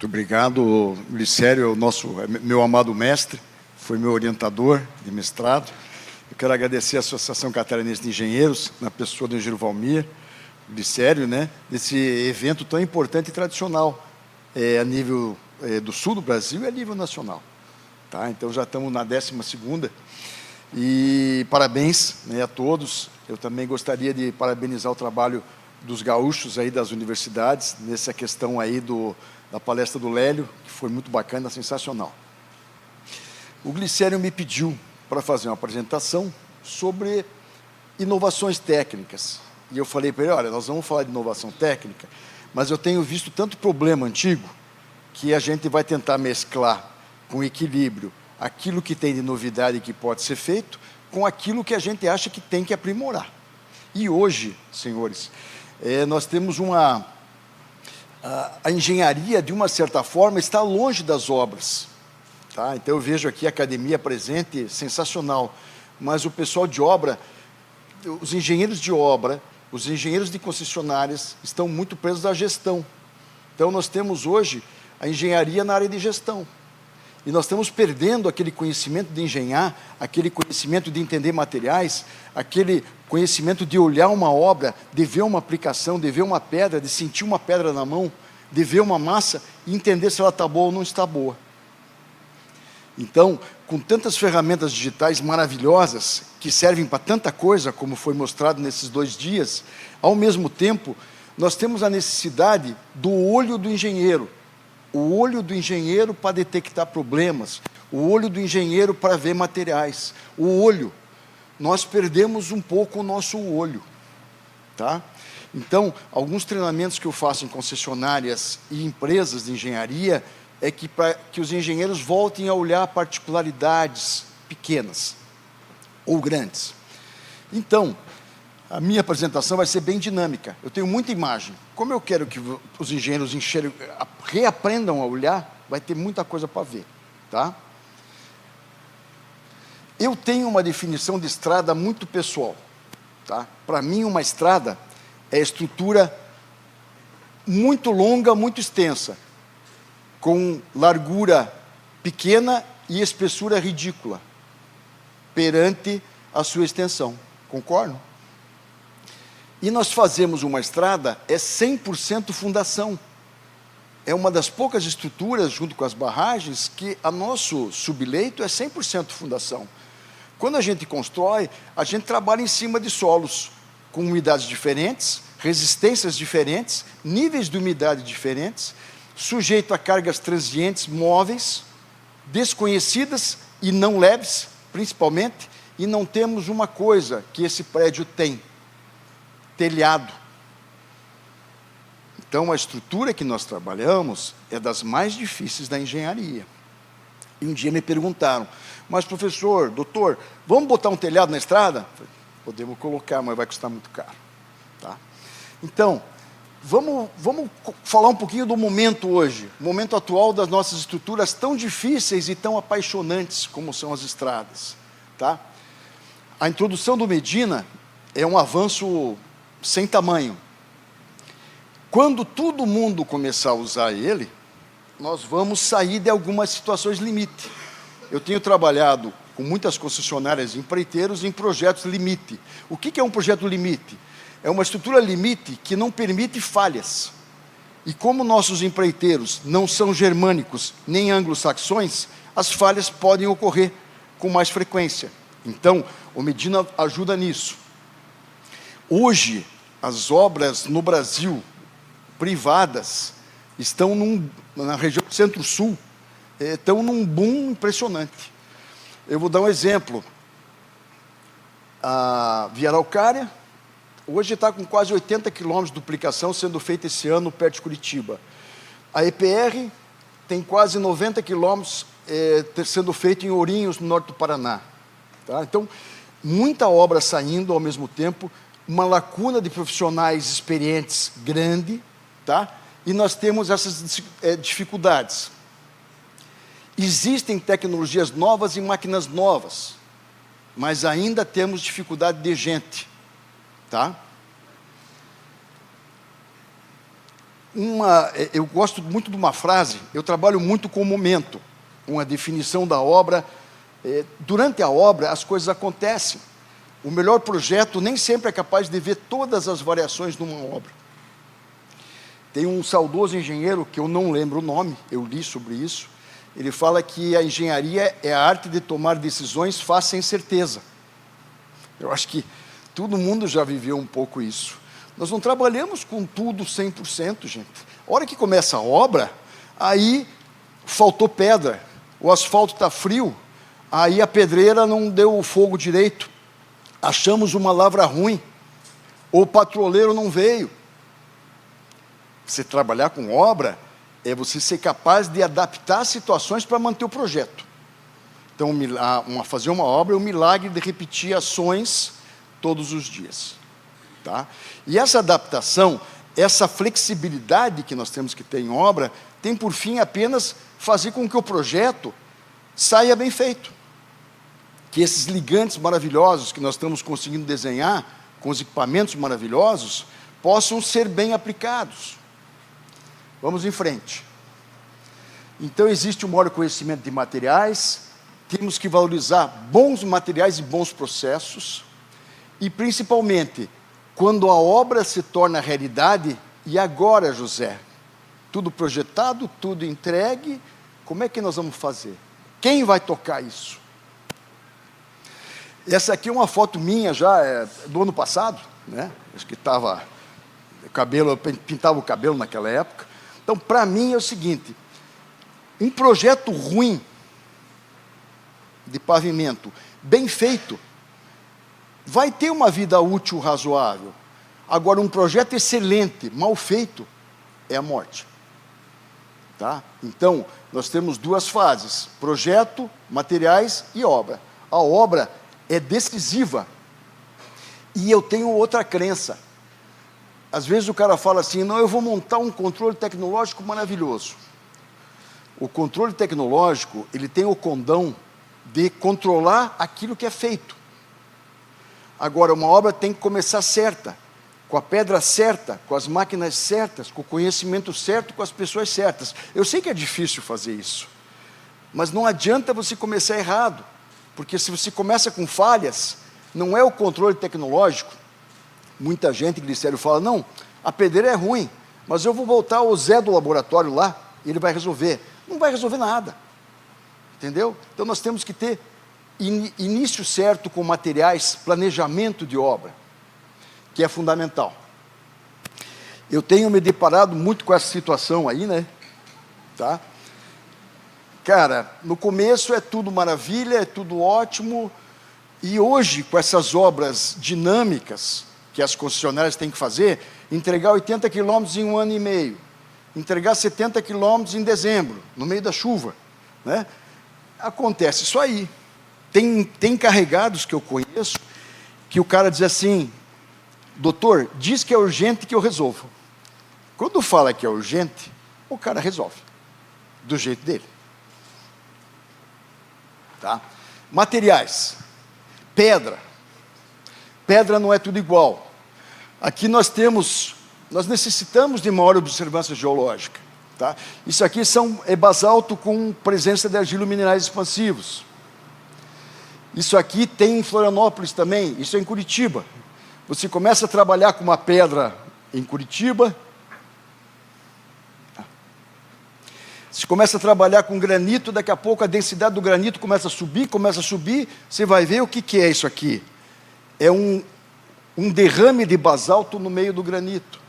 Muito obrigado, Glicério, meu amado mestre, foi meu orientador de mestrado. Eu quero agradecer à Associação Catarinense de Engenheiros, na pessoa do engenheiro Valmir, Glicério, desse evento tão importante e tradicional, a nível do sul do Brasil e a nível nacional. Tá? Então, já estamos na 12ª, e parabéns a todos. Eu também gostaria de parabenizar o trabalho dos gaúchos aí das universidades, nessa questão aí da palestra do Lélio, que foi muito bacana, sensacional. O Glicério me pediu para fazer uma apresentação sobre inovações técnicas. E eu falei para ele, olha, nós vamos falar de inovação técnica, mas eu tenho visto tanto problema antigo que a gente vai tentar mesclar com equilíbrio aquilo que tem de novidade que pode ser feito com aquilo que a gente acha que tem que aprimorar. E hoje, senhores, nós temos a engenharia, de uma certa forma, está longe das obras. Tá? Então, eu vejo aqui a academia presente, sensacional, mas o pessoal de obra, os engenheiros de obra, os engenheiros de concessionárias, estão muito presos à gestão. Então, nós temos hoje a engenharia na área de gestão. E nós estamos perdendo aquele conhecimento de engenhar, aquele conhecimento de entender materiais, aquele conhecimento de olhar uma obra, de ver uma aplicação, de ver uma pedra, de sentir uma pedra na mão, de ver uma massa e entender se ela está boa ou não está boa. Então, com tantas ferramentas digitais maravilhosas, que servem para tanta coisa, como foi mostrado nesses 2 dias, ao mesmo tempo, nós temos a necessidade do olho do engenheiro. O olho do engenheiro para detectar problemas, o olho do engenheiro para ver materiais. O olho, nós perdemos um pouco o nosso olho. Tá? Então, alguns treinamentos que eu faço em concessionárias e empresas de engenharia é que para que os engenheiros voltem a olhar particularidades pequenas ou grandes. Então, a minha apresentação vai ser bem dinâmica. Eu tenho muita imagem. Como eu quero que os engenheiros reaprendam a olhar, vai ter muita coisa para ver. Tá? Eu tenho uma definição de estrada muito pessoal. Tá? Para mim, uma estrada é estrutura muito longa, muito extensa, com largura pequena e espessura ridícula, perante a sua extensão. Concordam? E nós fazemos uma estrada, 100% fundação. É uma das poucas estruturas, junto com as barragens, que a nosso subleito é 100% fundação. Quando a gente constrói, a gente trabalha em cima de solos, com umidades diferentes, resistências diferentes, níveis de umidade diferentes, sujeito a cargas transientes, móveis, desconhecidas e não leves, principalmente, e não temos uma coisa que esse prédio tem: telhado. Então, a estrutura que nós trabalhamos é das mais difíceis da engenharia. E um dia me perguntaram, mas professor, doutor, vamos botar um telhado na estrada? Podemos colocar, mas vai custar muito caro. Tá? Então, vamos falar um pouquinho do momento hoje, o momento atual das nossas estruturas tão difíceis e tão apaixonantes como são as estradas. Tá? A introdução do Medina é um avanço sem tamanho. Quando todo mundo começar a usar ele, nós vamos sair de algumas situações limite. Eu tenho trabalhado com muitas concessionárias e empreiteiros em projetos limite. O que é um projeto limite? É uma estrutura limite que não permite falhas. E como nossos empreiteiros não são germânicos nem anglo-saxões, as falhas podem ocorrer com mais frequência. Então, o Medina ajuda nisso. Hoje, as obras no Brasil, privadas, estão na região do Centro-Sul, estão num boom impressionante. Eu vou dar um exemplo. A Via Araucária, hoje está com quase 80 quilômetros de duplicação sendo feita esse ano perto de Curitiba. A EPR tem quase 90 quilômetros sendo feita em Ourinhos, no norte do Paraná. Tá? Então, muita obra saindo ao mesmo tempo, uma lacuna de profissionais experientes grande, tá? E nós temos essas dificuldades. Existem tecnologias novas e máquinas novas, mas ainda temos dificuldade de gente. Tá? Eu gosto muito de uma frase, eu trabalho muito com o momento, uma definição da obra. Durante a obra, as coisas acontecem. O melhor projeto nem sempre é capaz de ver todas as variações de uma obra. Tem um saudoso engenheiro, que eu não lembro o nome, eu li sobre isso, ele fala que a engenharia é a arte de tomar decisões face à incerteza. Eu acho que todo mundo já viveu um pouco isso. Nós não trabalhamos com tudo 100%, gente. A hora que começa a obra, aí faltou pedra, o asfalto está frio, aí a pedreira não deu o fogo direito, achamos uma lavra ruim, ou o patroleiro não veio. Você trabalhar com obra é você ser capaz de adaptar situações para manter o projeto. Então, fazer uma obra é um milagre de repetir ações todos os dias. Tá? E essa adaptação, essa flexibilidade que nós temos que ter em obra, tem por fim apenas fazer com que o projeto saia bem feito. Que esses ligantes maravilhosos que nós estamos conseguindo desenhar, com os equipamentos maravilhosos, possam ser bem aplicados. Vamos em frente. Então, existe um maior conhecimento de materiais, temos que valorizar bons materiais e bons processos, e principalmente, quando a obra se torna realidade, e agora, José? Tudo projetado, tudo entregue, como é que nós vamos fazer? Quem vai tocar isso? Essa aqui é uma foto minha já, do ano passado, né? Acho que estava cabelo, eu pintava o cabelo naquela época. Então, para mim é o seguinte, um projeto ruim de pavimento, bem feito, vai ter uma vida útil razoável. Agora, um projeto excelente, mal feito, é a morte. Tá? Então, nós temos duas fases, projeto, materiais e obra. A obra é decisiva. E eu tenho outra crença. Às vezes o cara fala assim, não, eu vou montar um controle tecnológico maravilhoso. O controle tecnológico, ele tem o condão de controlar aquilo que é feito. Agora, uma obra tem que começar certa, com a pedra certa, com as máquinas certas, com o conhecimento certo, com as pessoas certas. Eu sei que é difícil fazer isso, mas não adianta você começar errado, porque se você começa com falhas, não é o controle tecnológico. Muita gente, Glicério, fala, não, a pedreira é ruim, mas eu vou voltar ao Zé do laboratório lá, e ele vai resolver. Não vai resolver nada, entendeu? Então nós temos que ter início certo com materiais, planejamento de obra, que é fundamental. Eu tenho me deparado muito com essa situação aí, né? Tá? Cara, no começo é tudo maravilha, é tudo ótimo, e hoje, com essas obras dinâmicas, que as concessionárias têm que fazer, entregar 80 quilômetros em 1 ano e meio, entregar 70 quilômetros em dezembro, no meio da chuva, né? Acontece isso aí. Tem encarregados que eu conheço, que o cara diz assim, doutor, diz que é urgente que eu resolvo. Quando fala que é urgente, o cara resolve, do jeito dele. Tá? Materiais, pedra. Pedra não é tudo igual. Aqui nós necessitamos de maior observância geológica. Tá? Isso aqui é basalto com presença de argilo-minerais expansivos. Isso aqui tem em Florianópolis também, isso é em Curitiba. Você começa a trabalhar com uma pedra em Curitiba, você começa a trabalhar com granito, daqui a pouco a densidade do granito começa a subir, você vai ver o que é isso aqui. É um derrame de basalto no meio do granito.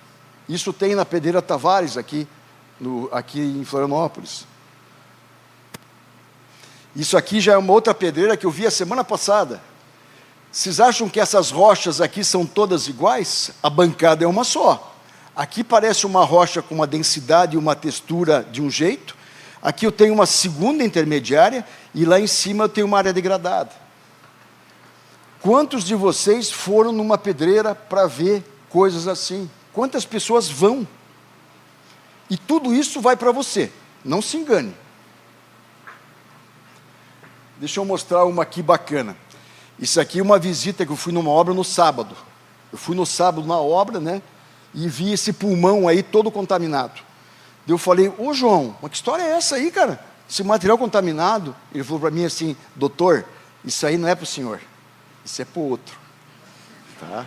Isso tem na Pedreira Tavares, aqui em Florianópolis. Isso aqui já é uma outra pedreira que eu vi a semana passada. Vocês acham que essas rochas aqui são todas iguais? A bancada é uma só. Aqui parece uma rocha com uma densidade e uma textura de um jeito. Aqui eu tenho uma segunda intermediária e lá em cima eu tenho uma área degradada. Quantos de vocês foram numa pedreira para ver coisas assim? Quantas pessoas vão? E tudo isso vai para você, não se engane. Deixa eu mostrar uma aqui bacana. Isso aqui é uma visita que eu fui numa obra no sábado. Eu fui no sábado na obra, né? e vi esse pulmão aí todo contaminado. Eu falei, ô João, mas que história é essa aí, cara? Esse material contaminado? Ele falou para mim assim, doutor, isso aí não é para o senhor, isso é para o outro. Tá?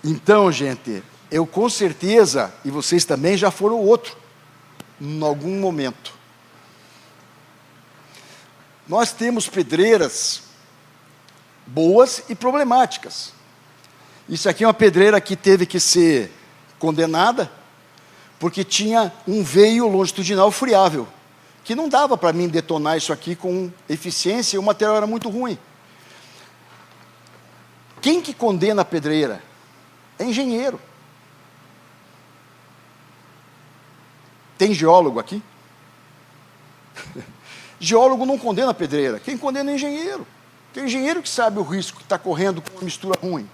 Então, gente, eu com certeza, e vocês também já foram o outro, em algum momento. Nós temos pedreiras boas e problemáticas. Isso aqui é uma pedreira que teve que ser condenada, porque tinha um veio longitudinal friável, que não dava para mim detonar isso aqui com eficiência, e o material era muito ruim. Quem que condena a pedreira? É engenheiro. Tem geólogo aqui? Geólogo não condena a pedreira, quem condena é engenheiro. Porque é o engenheiro que sabe o risco que está correndo com uma mistura ruim.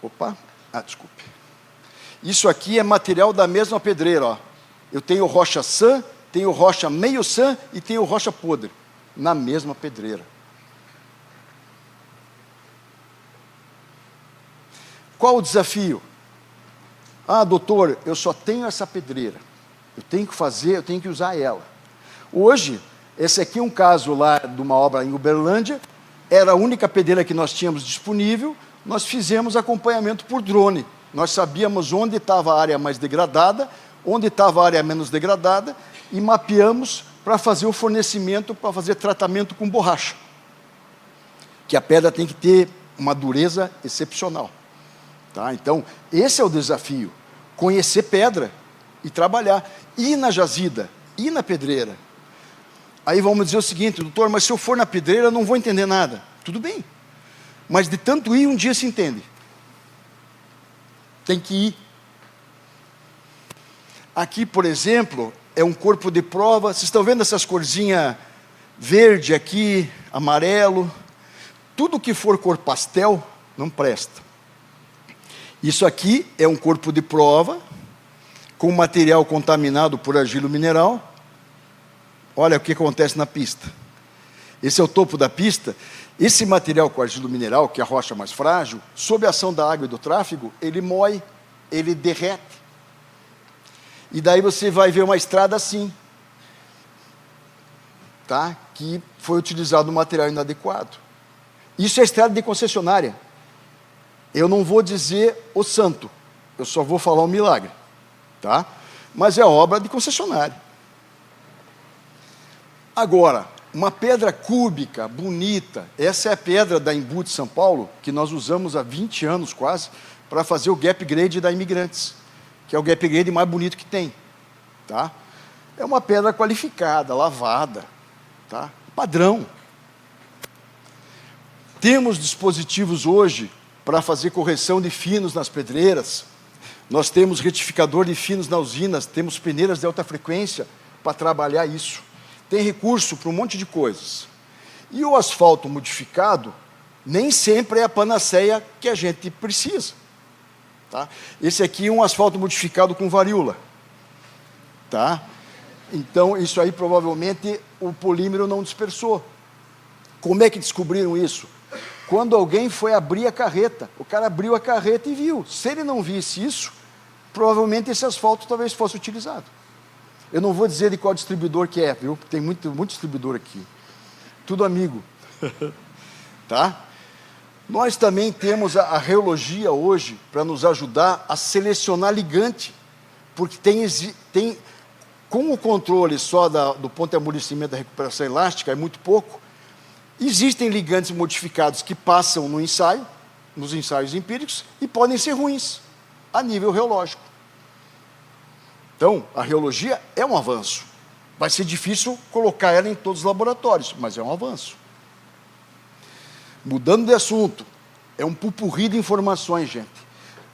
Opa, desculpe. Isso aqui é material da mesma pedreira, ó. Eu tenho rocha sã, tenho rocha meio sã e tenho rocha podre, na mesma pedreira. Qual o desafio? Doutor, eu só tenho essa pedreira. Eu tenho que fazer, eu tenho que usar ela. Hoje, esse aqui é um caso lá de uma obra em Uberlândia, era a única pedreira que nós tínhamos disponível, nós fizemos acompanhamento por drone. Nós sabíamos onde estava a área mais degradada, onde estava a área menos degradada, e mapeamos para fazer o fornecimento, para fazer tratamento com borracha. Que a pedra tem que ter uma dureza excepcional. Tá? Então, esse é o desafio, conhecer pedra e trabalhar, ir na jazida, ir na pedreira. Aí vamos dizer o seguinte, doutor, mas se eu for na pedreira eu não vou entender nada. Tudo bem, mas de tanto ir um dia se entende. Tem que ir. Aqui, por exemplo, é um corpo de prova, vocês estão vendo essas corzinhas verde aqui, amarelo, tudo que for cor pastel não presta. Isso aqui é um corpo de prova, com material contaminado por argila mineral. Olha o que acontece na pista. Esse é o topo da pista. Esse material com argila mineral, que é a rocha mais frágil, sob a ação da água e do tráfego, ele moe, ele derrete. E daí você vai ver uma estrada assim, tá? Que foi utilizado um material inadequado. Isso é estrada de concessionária. Eu não vou dizer o santo, eu só vou falar o milagre, tá? Mas é obra de concessionária. Agora, uma pedra cúbica, bonita, essa é a pedra da Embu de São Paulo, que nós usamos há 20 anos quase, para fazer o gap grade da Imigrantes, que é o gap grade mais bonito que tem, tá? É uma pedra qualificada, lavada, tá? Padrão. Temos dispositivos hoje para fazer correção de finos nas pedreiras, nós temos retificador de finos nas usinas, temos peneiras de alta frequência para trabalhar isso. Tem recurso para um monte de coisas. E o asfalto modificado nem sempre é a panaceia que a gente precisa. Tá? Esse aqui é um asfalto modificado com varíola. Tá? Então, isso aí provavelmente o polímero não dispersou. Como é que descobriram isso? Quando alguém foi abrir a carreta, o cara abriu a carreta e viu. Se ele não visse isso, provavelmente esse asfalto talvez fosse utilizado. Eu não vou dizer de qual distribuidor que é, viu? Tem muito distribuidor aqui. Tudo amigo. Tá? Nós também temos a reologia hoje para nos ajudar a selecionar ligante, porque tem com o controle só do ponto de amolecimento da recuperação elástica, é muito pouco. Existem ligantes modificados que passam no ensaio, nos ensaios empíricos, e podem ser ruins, a nível reológico. Então, a reologia é um avanço. Vai ser difícil colocar ela em todos os laboratórios, mas é um avanço. Mudando de assunto, é um pupurri de informações, gente.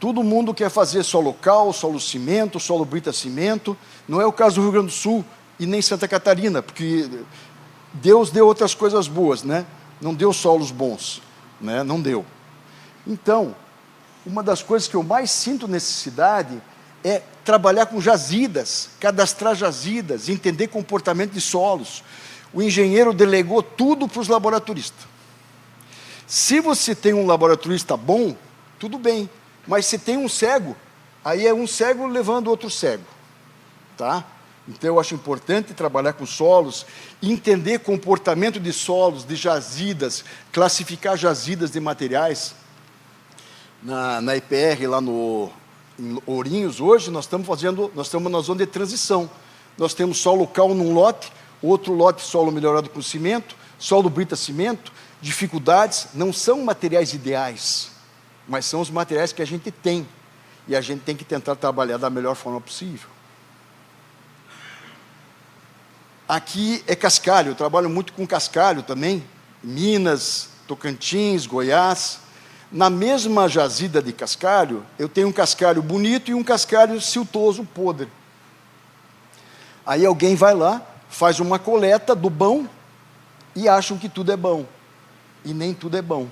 Todo mundo quer fazer solo cal, solo cimento, solo brita cimento. Não é o caso do Rio Grande do Sul e nem Santa Catarina, porque Deus deu outras coisas boas, né? Não deu solos bons, né? Não deu. Então, uma das coisas que eu mais sinto necessidade é trabalhar com jazidas, cadastrar jazidas, entender comportamento de solos. O engenheiro delegou tudo para os laboratoristas. Se você tem um laboratorista bom, tudo bem. Mas se tem um cego, aí é um cego levando outro cego. Tá? Então, eu acho importante trabalhar com solos, entender comportamento de solos, de jazidas, classificar jazidas de materiais. Na IPR, lá em Ourinhos, hoje, nós estamos na zona de transição. Nós temos solo cal num lote, outro lote solo melhorado com cimento, solo brita-cimento, dificuldades. Não são materiais ideais, mas são os materiais que a gente tem. E a gente tem que tentar trabalhar da melhor forma possível. Aqui é cascalho, eu trabalho muito com cascalho também, Minas, Tocantins, Goiás. Na mesma jazida de cascalho, eu tenho um cascalho bonito e um cascalho siltoso, podre. Aí alguém vai lá, faz uma coleta do bom e acham que tudo é bom. E nem tudo é bom.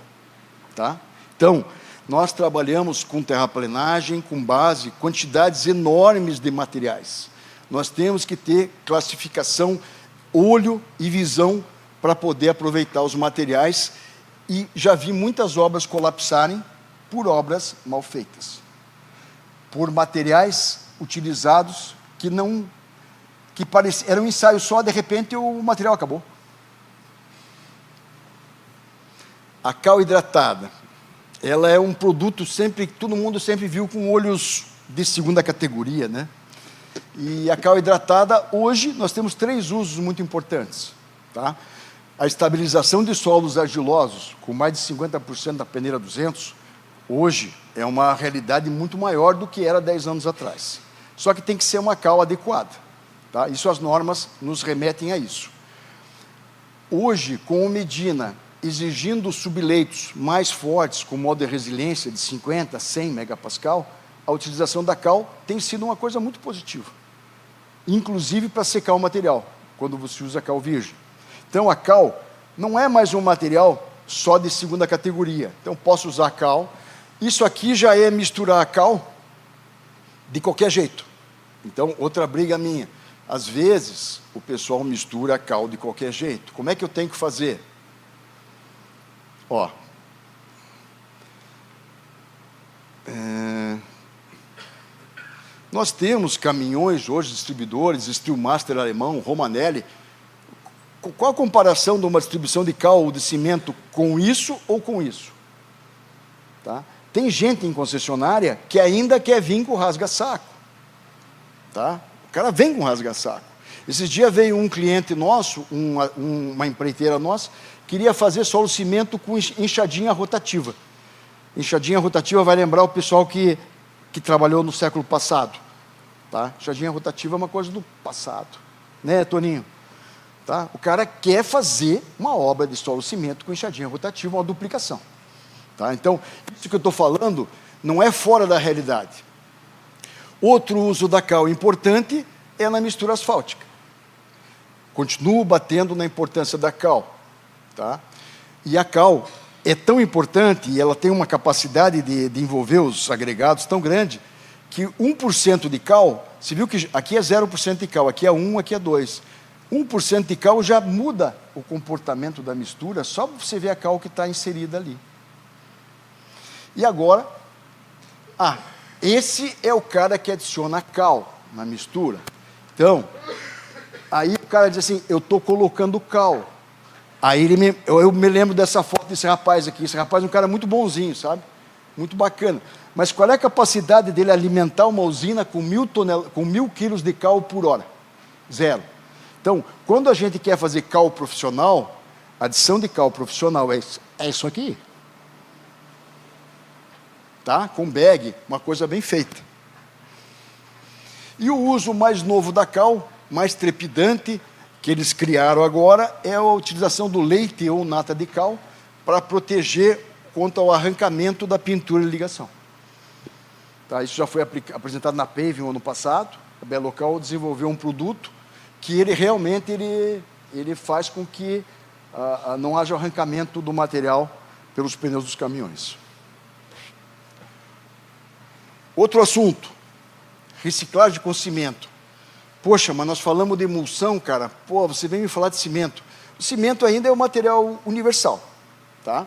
Tá? Então, nós trabalhamos com terraplenagem, com base, quantidades enormes de materiais. Nós temos que ter classificação, olho e visão para poder aproveitar os materiais, e já vi muitas obras colapsarem por obras mal feitas, por materiais utilizados que era um ensaio só, de repente o material acabou. A cal hidratada, ela é um produto que todo mundo sempre viu com olhos de segunda categoria, né? E a cal hidratada, hoje, nós temos 3 usos muito importantes. Tá? A estabilização de solos argilosos, com mais de 50% da peneira 200, hoje é uma realidade muito maior do que era 10 anos atrás. Só que tem que ser uma cal adequada. Tá? Isso, as normas nos remetem a isso. Hoje, com o Medina exigindo subleitos mais fortes, com modo de resiliência de 50 a 100 megapascal, a utilização da cal tem sido uma coisa muito positiva, inclusive para secar o material, quando você usa cal virgem. Então, a cal não é mais um material só de segunda categoria. Então, posso usar cal. Isso aqui já é misturar a cal de qualquer jeito. Então, outra briga minha. Às vezes, o pessoal mistura a cal de qualquer jeito. Como é que eu tenho que fazer? Ó. Nós temos caminhões hoje, distribuidores, Steelmaster alemão, Romanelli. Qual a comparação de uma distribuição de cal ou de cimento com isso ou com isso? Tá? Tem gente em concessionária que ainda quer vir com rasga-saco. Tá? O cara vem com rasga-saco. Esses dias veio um cliente nosso, uma empreiteira nossa, queria fazer solo cimento com enxadinha rotativa. Enxadinha rotativa vai lembrar o pessoal que trabalhou no século passado. Tá? Enxadinha rotativa é uma coisa do passado. Né, Toninho? Tá? O cara quer fazer uma obra de solo cimento com enxadinha rotativa, uma duplicação. Tá? Então, isso que eu estou falando não é fora da realidade. Outro uso da cal importante é na mistura asfáltica. Continuo batendo na importância da cal. Tá? E a cal é tão importante e ela tem uma capacidade de envolver os agregados tão grande que 1% de cal, você viu que aqui é 0% de cal, aqui é 1, aqui é 2. 1% de cal já muda o comportamento da mistura, só para você ver a cal que está inserida ali. E agora, esse é o cara que adiciona cal na mistura. Então, aí o cara diz assim, eu estou colocando cal. Aí eu me lembro dessa foto desse rapaz aqui. Esse rapaz é um cara muito bonzinho, sabe? Muito bacana. Mas qual é a capacidade dele alimentar uma usina com 1.000 quilos de cal por hora? 0. Então, quando a gente quer fazer cal profissional, adição de cal profissional é isso aqui. Tá? Com bag, uma coisa bem feita. E o uso mais novo da cal, mais trepidante, que eles criaram agora, é a utilização do leite ou nata de cal para proteger contra o arrancamento da pintura de ligação. Tá? Isso já foi apresentado na Paving ano passado. A Belocal desenvolveu um produto que ele realmente faz com que não haja arrancamento do material pelos pneus dos caminhões. Outro assunto, reciclagem com cimento. Poxa, mas nós falamos de emulsão, cara. Pô, você vem me falar de cimento. O cimento ainda é um material universal. Tá?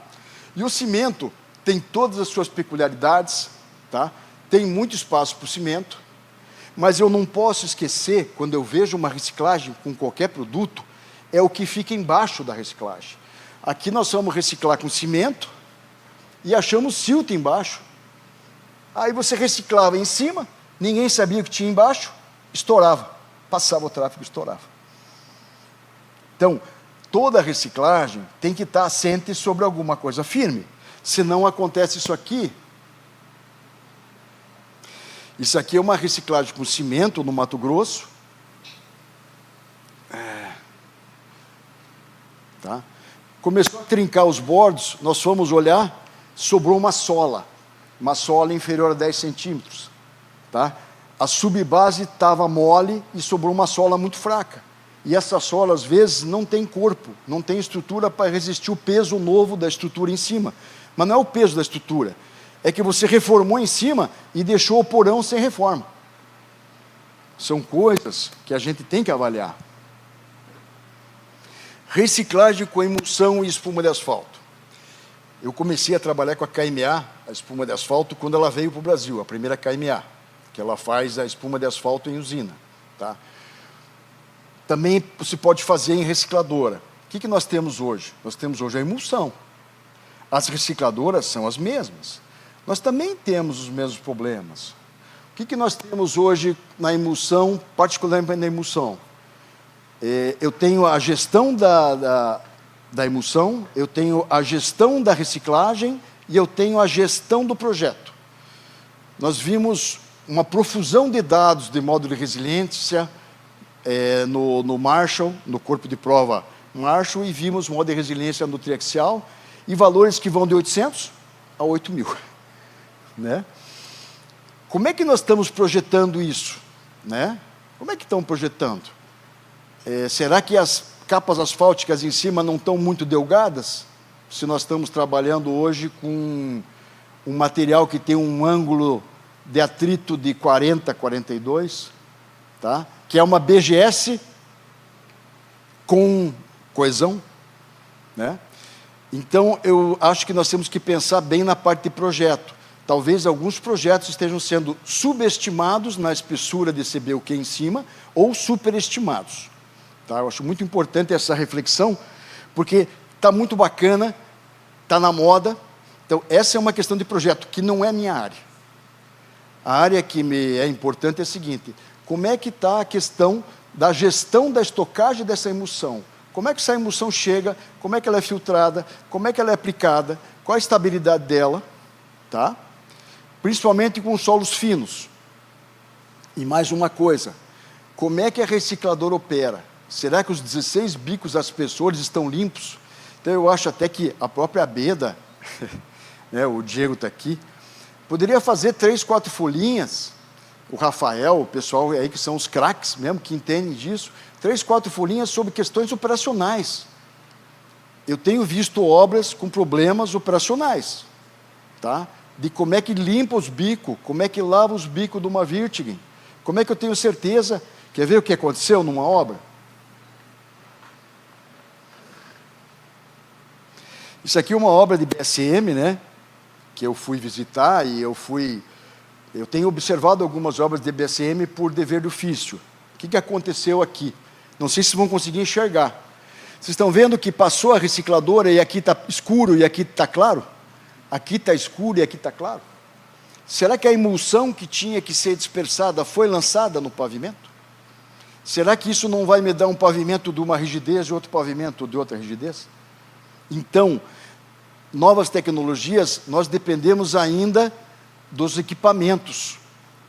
E o cimento, tem todas as suas peculiaridades, tá? Tem muito espaço para o cimento, mas eu não posso esquecer, quando eu vejo uma reciclagem com qualquer produto, é o que fica embaixo da reciclagem. Aqui nós vamos reciclar com cimento e achamos silt embaixo. Aí você reciclava em cima, ninguém sabia o que tinha embaixo, estourava, passava o tráfego, estourava. Então, toda reciclagem tem que estar assente sobre alguma coisa firme, senão acontece isso aqui. Isso aqui é uma reciclagem com cimento no Mato Grosso. Tá? Começou a trincar os bordos, nós fomos olhar, sobrou uma sola inferior a 10 centímetros. Tá? A subbase estava mole e sobrou uma sola muito fraca. E essa sola, às vezes, não tem corpo, não tem estrutura para resistir o peso novo da estrutura em cima. Mas não é o peso da estrutura, é que você reformou em cima e deixou o porão sem reforma. São coisas que a gente tem que avaliar. Reciclagem com emulsão e espuma de asfalto. Eu comecei a trabalhar com a KMA, a espuma de asfalto, quando ela veio para o Brasil, a primeira KMA, que ela faz a espuma de asfalto em usina. Tá? Também se pode fazer em recicladora. O que nós temos hoje? Nós temos hoje a emulsão. As recicladoras são as mesmas. Nós também temos os mesmos problemas. O que nós temos hoje na emulsão, particularmente na emulsão? Eu tenho a gestão da emulsão, eu tenho a gestão da reciclagem e eu tenho a gestão do projeto. Nós vimos uma profusão de dados de módulo de resiliência no Marshall, no corpo de prova Marshall, e vimos módulo de resiliência no triaxial, e valores que vão de 800 a 8.000. Né? Como é que nós estamos projetando isso? Né? Como é que estão projetando? Será que as capas asfálticas em cima não estão muito delgadas? Se nós estamos trabalhando hoje com um material que tem um ângulo de atrito de 40, 42, tá? Que é uma BGS com coesão, né? Então, eu acho que nós temos que pensar bem na parte de projeto. Talvez alguns projetos estejam sendo subestimados na espessura de CBUQ em cima ou superestimados. Tá? Eu acho muito importante essa reflexão, porque está muito bacana, está na moda. Então, essa é uma questão de projeto, que não é minha área. A área que me é importante é a seguinte: como é que está a questão da gestão da estocagem dessa emulsão? Como é que essa emulsão chega, como é que ela é filtrada, como é que ela é aplicada, qual a estabilidade dela, tá? Principalmente com solos finos. E mais uma coisa, como é que a recicladora opera? Será que os 16 bicos aspersores estão limpos? Então, eu acho até que a própria Beda, né, o Diego está aqui, poderia fazer 3, 4 folhinhas, o Rafael, o pessoal aí que são os craques mesmo, que entendem disso, 3, 4 folhinhas sobre questões operacionais. Eu tenho visto obras com problemas operacionais, tá? De como é que limpa os bicos, como é que lava os bicos de uma Virtigen, como é que eu tenho certeza. Quer ver o que aconteceu numa obra? Isso aqui é uma obra de BSM, né? Que eu fui visitar e eu tenho observado algumas obras de BSM por dever de ofício. O que aconteceu aqui? Não sei se vão conseguir enxergar. Vocês estão vendo que passou a recicladora e aqui está escuro e aqui está claro? Aqui está escuro e aqui está claro? Será que a emulsão que tinha que ser dispersada foi lançada no pavimento? Será que isso não vai me dar um pavimento de uma rigidez e outro pavimento de outra rigidez? Então, novas tecnologias, nós dependemos ainda dos equipamentos.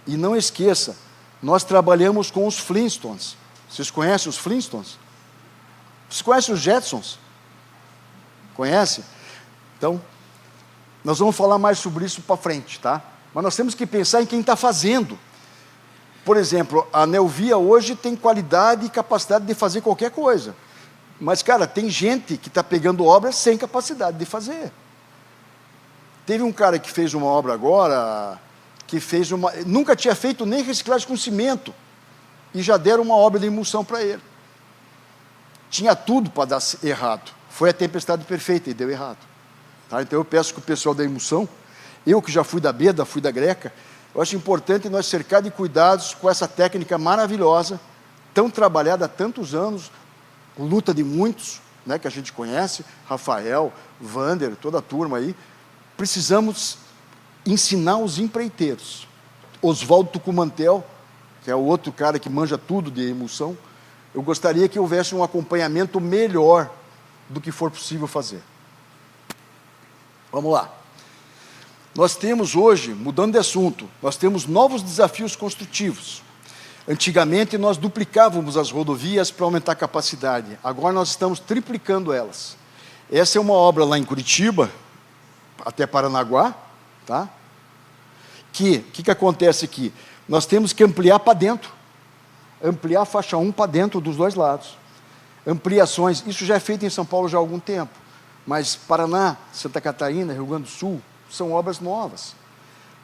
E não esqueça, nós trabalhamos com os Flintstones. Vocês conhecem os Flintstones? Vocês conhecem os Jetsons? Conhecem? Então, nós vamos falar mais sobre isso para frente, tá? Mas nós temos que pensar em quem está fazendo. Por exemplo, a Neovia hoje tem qualidade e capacidade de fazer qualquer coisa. Mas, cara, tem gente que está pegando obras sem capacidade de fazer. Teve um cara que fez uma obra agora, nunca tinha feito nem reciclagem com cimento, e já deram uma obra de emulsão para ele. Tinha tudo para dar errado. Foi a tempestade perfeita e deu errado. Tá? Então eu peço que o pessoal da emulsão, eu que já fui da Beda, fui da Greca, eu acho importante nós cercar de cuidados com essa técnica maravilhosa, tão trabalhada há tantos anos, luta de muitos, né, que a gente conhece, Rafael, Vander, toda a turma aí. Precisamos ensinar os empreiteiros. Oswaldo Tucumantel, que é o outro cara que manja tudo de emulsão, eu gostaria que houvesse um acompanhamento melhor do que for possível fazer. Vamos lá. Nós temos hoje, mudando de assunto, nós temos novos desafios construtivos. Antigamente nós duplicávamos as rodovias para aumentar a capacidade, agora nós estamos triplicando elas. Essa é uma obra lá em Curitiba, até Paranaguá, tá? Que acontece aqui? Nós temos que ampliar para dentro, ampliar a faixa 1 para dentro dos dois lados. Ampliações, isso já é feito em São Paulo já há algum tempo, mas Paraná, Santa Catarina, Rio Grande do Sul, são obras novas.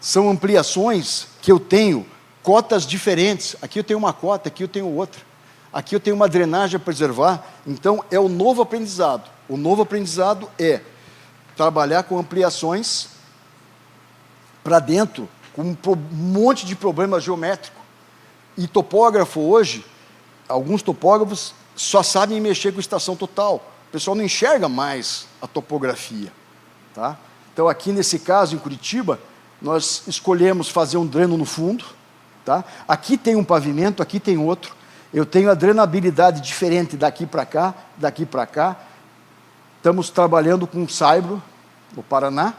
São ampliações que eu tenho cotas diferentes. Aqui eu tenho uma cota, aqui eu tenho outra. Aqui eu tenho uma drenagem a preservar. Então, é o novo aprendizado. O novo aprendizado é trabalhar com ampliações para dentro, com um monte de problema geométrico. E topógrafo hoje, alguns topógrafos só sabem mexer com estação total. O pessoal não enxerga mais a topografia. Tá? Então, aqui nesse caso, em Curitiba, nós escolhemos fazer um dreno no fundo. Tá? Aqui tem um pavimento, aqui tem outro. Eu tenho a drenabilidade diferente daqui para cá, daqui para cá. Estamos trabalhando com saibro, no Paraná.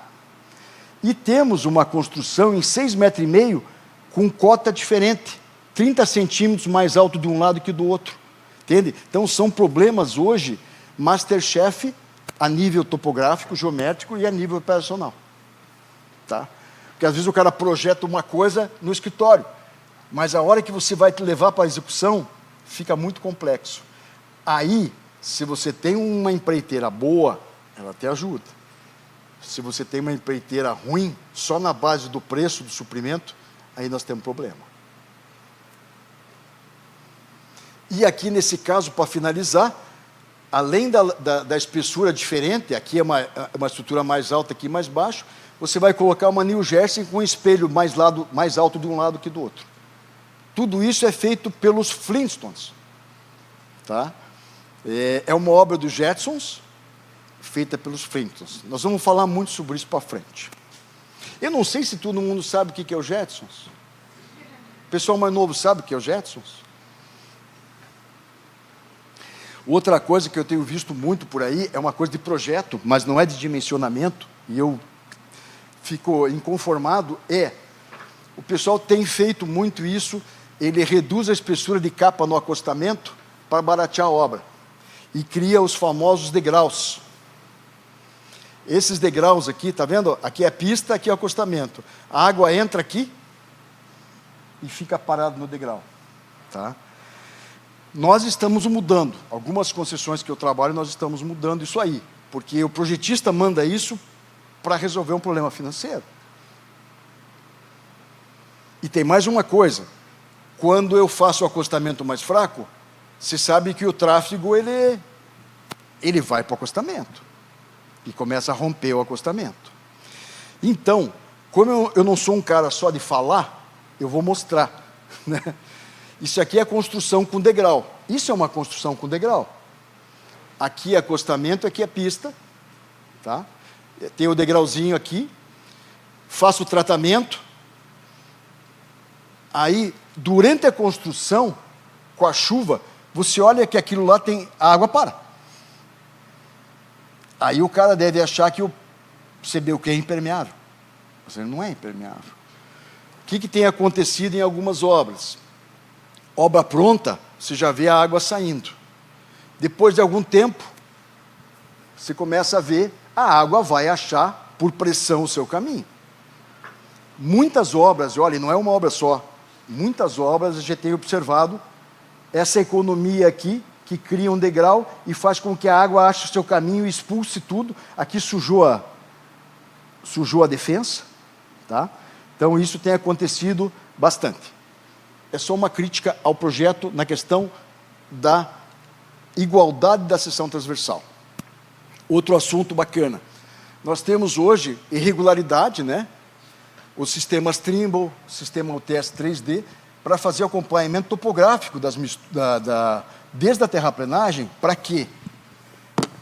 E temos uma construção em 6,5 metros, com cota diferente. 30 centímetros mais alto de um lado que do outro. Entende? Então, são problemas hoje, Masterchef, a nível topográfico, geométrico e a nível operacional. Tá? Porque às vezes o cara projeta uma coisa no escritório, mas a hora que você vai te levar para a execução, fica muito complexo. Aí, se você tem uma empreiteira boa, ela te ajuda. Se você tem uma empreiteira ruim, só na base do preço do suprimento, aí nós temos problema. E aqui nesse caso, para finalizar, além da espessura diferente, aqui é uma estrutura mais alta, aqui mais baixo, você vai colocar uma New Jersey com um espelho mais alto de um lado que do outro. Tudo isso é feito pelos Flintstones. Tá? É uma obra dos Jetsons, feita pelos Flintstones. Nós vamos falar muito sobre isso para frente. Eu não sei se todo mundo sabe o que é o Jetsons. O pessoal mais novo sabe o que é o Jetsons? Outra coisa que eu tenho visto muito por aí é uma coisa de projeto, mas não é de dimensionamento, e eu fico inconformado, o pessoal tem feito muito isso, ele reduz a espessura de capa no acostamento para baratear a obra, e cria os famosos degraus. Esses degraus aqui, está vendo? Aqui é a pista, aqui é o acostamento. A água entra aqui e fica parado no degrau. Tá? Nós estamos mudando, algumas concessões que eu trabalho, nós estamos mudando isso aí, porque o projetista manda isso para resolver um problema financeiro. E tem mais uma coisa, quando eu faço o acostamento mais fraco, você sabe que o tráfego, ele vai para o acostamento, e começa a romper o acostamento. Então, como eu não sou um cara só de falar, eu vou mostrar, né? Isso aqui é construção com degrau. Isso é uma construção com degrau. Aqui é acostamento, aqui é pista. Tá? Tem o degrauzinho aqui. Faço o tratamento. Aí, durante a construção, com a chuva, você olha que aquilo lá tem... A água para. Aí o cara deve achar que o CBUQ é impermeável. Mas ele não é impermeável. O que tem acontecido em algumas obras? Obra pronta, você já vê a água saindo. Depois de algum tempo, você começa a ver, a água vai achar, por pressão, o seu caminho. Muitas obras, olha, não é uma obra só, muitas obras a gente tem observado essa economia aqui, que cria um degrau e faz com que a água ache o seu caminho e expulse tudo. Aqui sujou a defensa. Tá? Então, isso tem acontecido bastante. É só uma crítica ao projeto na questão da igualdade da seção transversal. Outro assunto bacana. Nós temos hoje irregularidade, né? Os sistemas Trimble, sistema UTS 3D, para fazer o acompanhamento topográfico desde a terraplenagem. Para quê?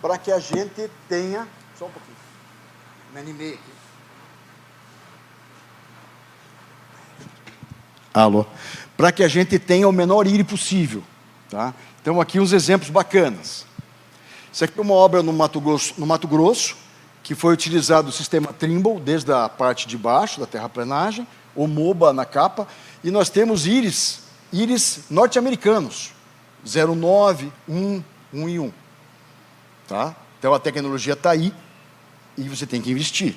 Para que a gente tenha... Só um pouquinho. Me animei aqui. Alô? Para que a gente tenha o menor IRI possível. Tá? Então, aqui uns exemplos bacanas. Isso aqui é uma obra no Mato Grosso, que foi utilizado o sistema Trimble, desde a parte de baixo da terraplenagem, o MOBA na capa, e nós temos íris norte-americanos, 09, 1, 1 e 1. Tá? Então, a tecnologia está aí, e você tem que investir.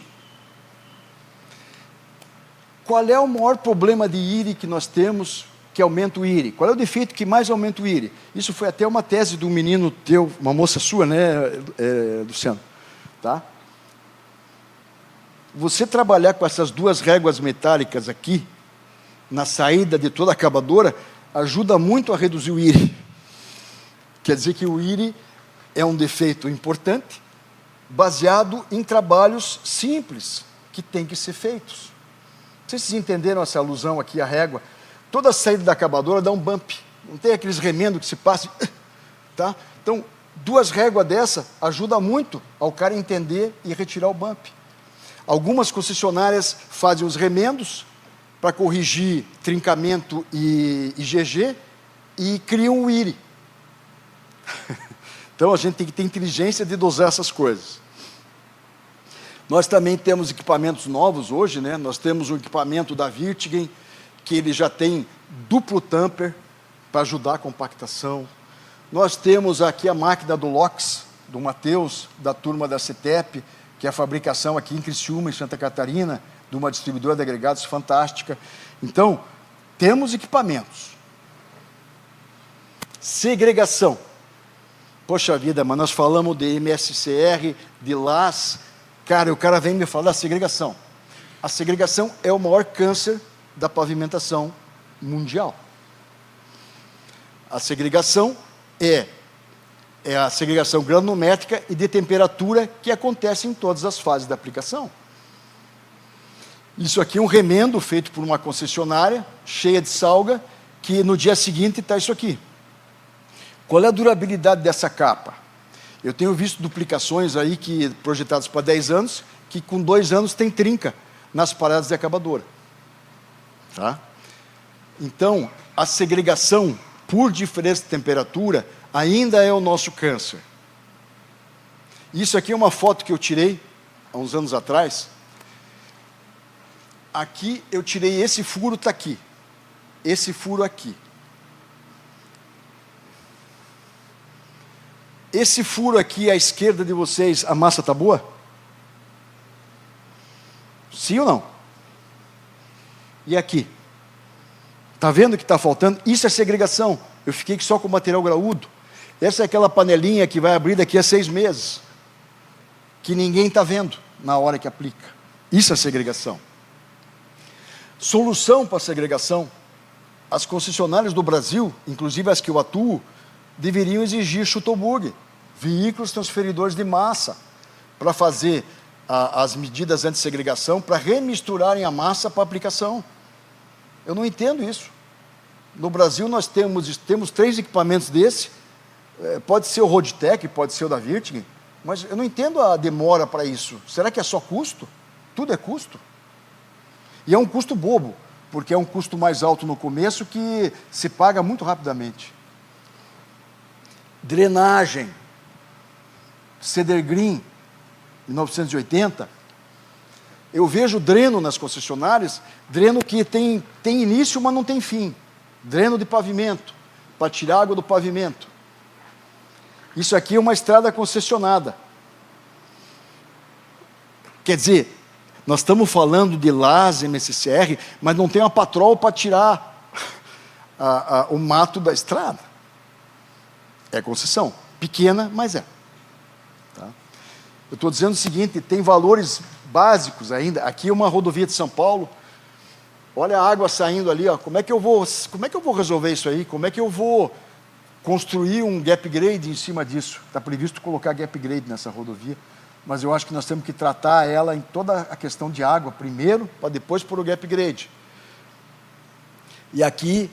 Qual é o maior problema de IRI que nós temos que aumenta o IRI? Qual é o defeito que mais aumenta o IRI? Isso foi até uma tese de um menino teu, uma moça sua, né, Luciano? Tá? Você trabalhar com essas duas réguas metálicas aqui, na saída de toda a acabadora, ajuda muito a reduzir o IRI. Quer dizer que o IRI é um defeito importante, baseado em trabalhos simples, que têm que ser feitos. Não sei se vocês entenderam essa alusão aqui à régua. Toda a saída da acabadora dá um bump. Não tem aqueles remendos que se passa. Tá? Então, duas réguas dessa ajudam muito ao cara entender e retirar o bump. Algumas concessionárias fazem os remendos para corrigir trincamento e GG e criam o IRI. Então, a gente tem que ter inteligência de dosar essas coisas. Nós também temos equipamentos novos hoje, né? Nós temos o equipamento da Wirtgen, que ele já tem duplo tamper para ajudar a compactação. Nós temos aqui a máquina do LOX, do Matheus, da turma da CETEP, que é a fabricação aqui em Criciúma, em Santa Catarina, de uma distribuidora de agregados fantástica. Então, temos equipamentos. Segregação. Poxa vida, mas nós falamos de MSCR, de LAS. Cara, o cara vem me falar da segregação. A segregação é o maior câncer da pavimentação mundial. A segregação é a segregação granulométrica e de temperatura que acontece em todas as fases da aplicação. Isso aqui é um remendo feito por uma concessionária, cheia de salga, que no dia seguinte está isso aqui. Qual é a durabilidade dessa capa? Eu tenho visto duplicações aí projetadas para 10 anos, que com 2 anos tem trinca nas paradas de acabadora. Tá? Então, a segregação por diferença de temperatura ainda é o nosso câncer. Isso aqui é uma foto que eu tirei há uns anos atrás. Aqui eu tirei esse furo, está aqui. Esse furo aqui. Esse furo aqui à esquerda de vocês, a massa está boa? Sim ou não? E aqui? Está vendo que está faltando? Isso é segregação. Eu fiquei só com material graúdo. Essa é aquela panelinha que vai abrir daqui a 6 meses, que ninguém está vendo na hora que aplica. Isso é segregação. Solução para a segregação. As concessionárias do Brasil, inclusive as que eu atuo, deveriam exigir Schuttleburg, veículos transferidores de massa, para fazer as medidas anti-segregação, para remisturarem a massa para aplicação. Eu não entendo isso. No Brasil nós temos 3 equipamentos desse, pode ser o Rodtec, pode ser o da Wirtgen, mas eu não entendo a demora para isso. Será que é só custo? Tudo é custo? E é um custo bobo, porque é um custo mais alto no começo que se paga muito rapidamente. Drenagem. Cedar Green, 1980. Eu vejo dreno nas concessionárias, dreno que tem início, mas não tem fim. Dreno de pavimento, para tirar água do pavimento. Isso aqui é uma estrada concessionada. Quer dizer, nós estamos falando de LAS, MSCR, mas não tem uma patrol para tirar o mato da estrada. É concessão. Pequena, mas é. Tá? Eu estou dizendo o seguinte, tem valores básicos ainda. Aqui é uma rodovia de São Paulo. Olha a água saindo ali, ó. Como é que eu vou resolver isso aí? Como é que eu vou construir um gap grade em cima disso? Está previsto colocar gap grade nessa rodovia. mas eu acho que nós temos que tratar ela em toda a questão de água primeiro, para depois pôr o gap grade. E aqui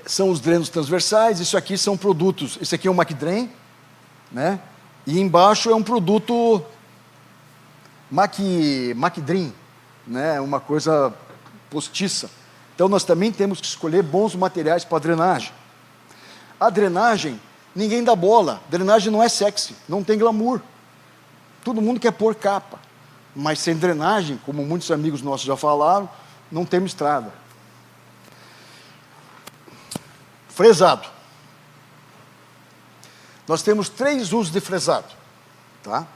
são os drenos transversais, isso aqui são produtos, esse aqui é um McDrain, né? E embaixo é um produto McDream, né? Uma coisa postiça. Então nós também temos que escolher bons materiais para drenagem. A drenagem, ninguém dá bola, drenagem não é sexy, não tem glamour. Todo mundo quer pôr capa, mas sem drenagem, como muitos amigos nossos já falaram, não temos estrada. Fresado. Nós temos 3 usos de fresado, tá?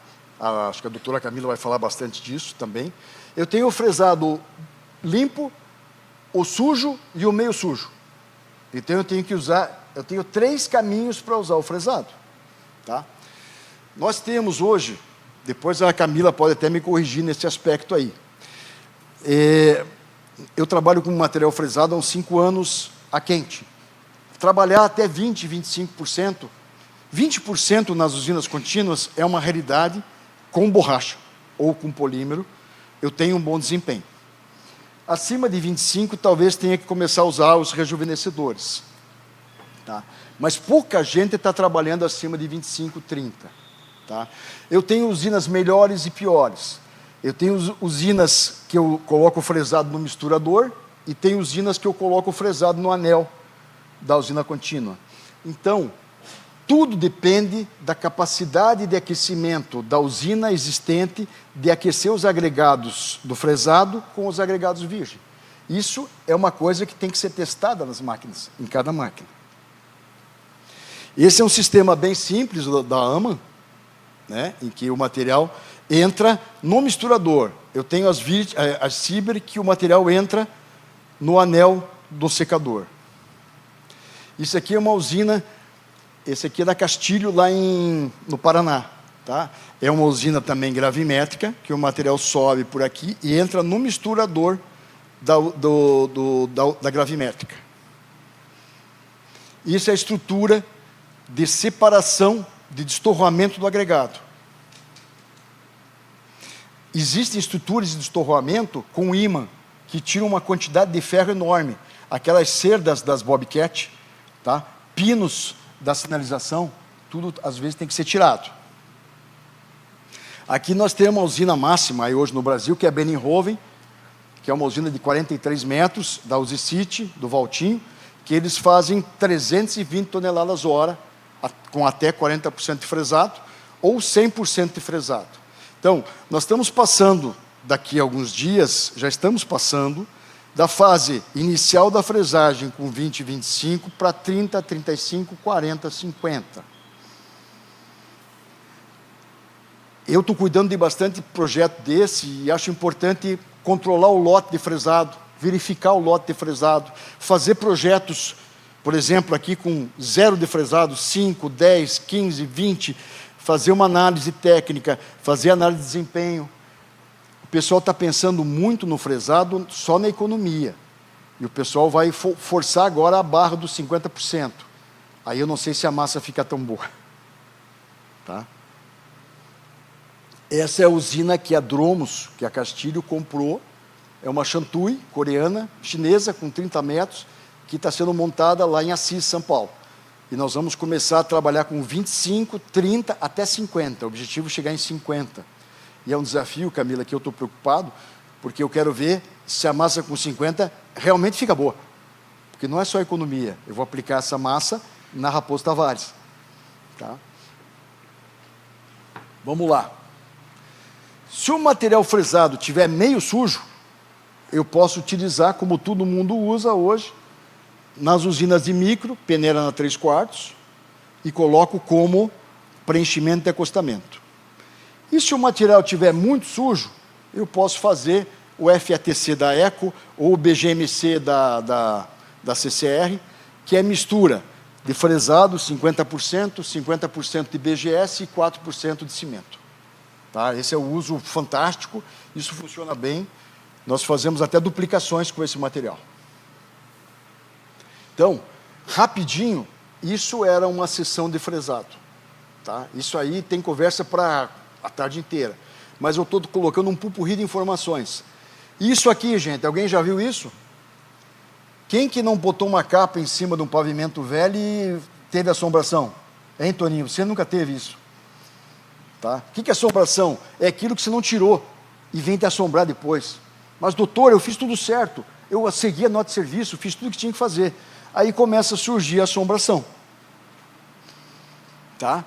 Acho que a doutora Camila vai falar bastante disso também. Eu tenho o fresado limpo, o sujo e o meio sujo. Então eu tenho 3 caminhos para usar o fresado, tá? Nós temos hoje, depois a Camila pode até me corrigir nesse aspecto aí. Eu trabalho com material fresado há uns 5 anos a quente. Trabalhar até 20%, 25%, 20% nas usinas contínuas é uma realidade com borracha ou com polímero, eu tenho um bom desempenho. Acima de 25%, talvez tenha que começar a usar os rejuvenescedores. Tá? Mas pouca gente está trabalhando acima de 25%, 30%. Tá? Eu tenho usinas melhores e piores. Eu tenho usinas que eu coloco o fresado no misturador e tenho usinas que eu coloco o fresado no anel da usina contínua. Então, tudo depende da capacidade de aquecimento da usina existente de aquecer os agregados do fresado com os agregados virgem. Isso é uma coisa que tem que ser testada nas máquinas, em cada máquina. Esse é um sistema bem simples da AMA, né, em que o material entra no misturador. Eu tenho as Ciber que o material entra no anel do secador. Isso aqui é uma usina, esse aqui é da Castilho, lá no Paraná. Tá? É uma usina também gravimétrica, que o material sobe por aqui e entra no misturador da gravimétrica. Isso é a estrutura de separação, de destorroamento do agregado. Existem estruturas de destorroamento com ímã, que tiram uma quantidade de ferro enorme. Aquelas cerdas das Bobcat, tá? Pinos da sinalização, tudo às vezes tem que ser tirado. Aqui nós temos uma usina máxima aí hoje no Brasil, que é a Beninhoven, que é uma usina de 43 metros, da Usicity, do Valtinho, que eles fazem 320 toneladas hora, com até 40% de fresado, ou 100% de fresado. Então, nós estamos passando, daqui a alguns dias, já estamos passando, da fase inicial da fresagem com 20, 25 para 30, 35, 40, 50. Eu estou cuidando de bastante projeto desse e acho importante controlar o lote de fresado, verificar o lote de fresado, fazer projetos, por exemplo, aqui com 0 de fresado, 5, 10, 15, 20, fazer uma análise técnica, fazer análise de desempenho. O pessoal está pensando muito no fresado só na economia. E o pessoal vai forçar agora a barra dos 50%. Aí eu não sei se a massa fica tão boa. Tá? Essa é a usina que a Dromos, que a Castilho comprou. É uma Shantui coreana, chinesa, com 30 metros, que está sendo montada lá em Assis, São Paulo. E nós vamos começar a trabalhar com 25, 30 até 50. O objetivo é chegar em 50. E é um desafio, Camila, que eu estou preocupado, porque eu quero ver se a massa com 50 realmente fica boa. Porque não é só economia. Eu vou aplicar essa massa na Raposo Tavares. Tá? Vamos lá. Se o material fresado tiver meio sujo, eu posso utilizar, como todo mundo usa hoje, nas usinas de micro, peneira na 3/4, e coloco como preenchimento de acostamento. E se o material estiver muito sujo, eu posso fazer o FATC da Eco ou o BGMC da CCR, que é mistura de fresado, 50%, 50% de BGS e 4% de cimento. Tá? Esse é o uso fantástico, isso funciona bem. Nós fazemos até duplicações com esse material. Então, rapidinho, isso era uma sessão de fresado. Tá? Isso aí tem conversa para a tarde inteira. Mas eu estou colocando um pupurri de informações. Isso aqui, gente, alguém já viu isso? Quem que não botou uma capa em cima de um pavimento velho e teve assombração? Hein, Toninho? Você nunca teve isso. Tá? O que é assombração? É aquilo que você não tirou e vem te assombrar depois. Mas, doutor, eu fiz tudo certo. Eu segui a nota de serviço, fiz tudo o que tinha que fazer. Aí começa a surgir a assombração. Tá?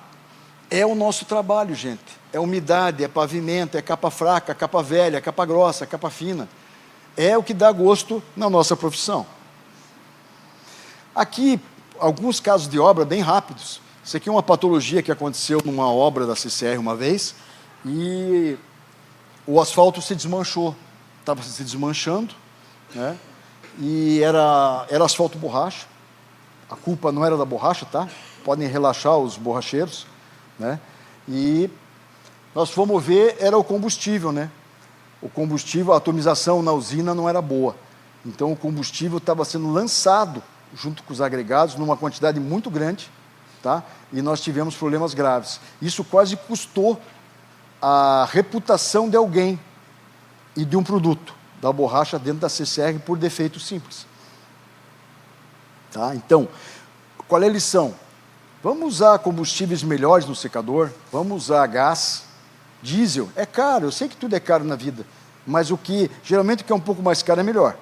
É o nosso trabalho, gente. É umidade, é pavimento, é capa fraca, capa velha, capa grossa, capa fina. É o que dá gosto na nossa profissão. Aqui, alguns casos de obra bem rápidos. Isso aqui é uma patologia que aconteceu numa obra da CCR uma vez, e o asfalto se desmanchou. Estava se desmanchando, né? E era asfalto borracha. A culpa não era da borracha, tá? Podem relaxar os borracheiros, né? E nós fomos ver, era o combustível, né? O combustível, a atomização na usina não era boa. Então o combustível estava sendo lançado junto com os agregados numa quantidade muito grande, tá? E nós tivemos problemas graves. Isso quase custou a reputação de alguém e de um produto da borracha dentro da CCR por defeito simples. Tá? Então, qual é a lição? Vamos usar combustíveis melhores no secador, vamos usar gás, diesel. É caro, eu sei que tudo é caro na vida, mas geralmente o que é um pouco mais caro é melhor.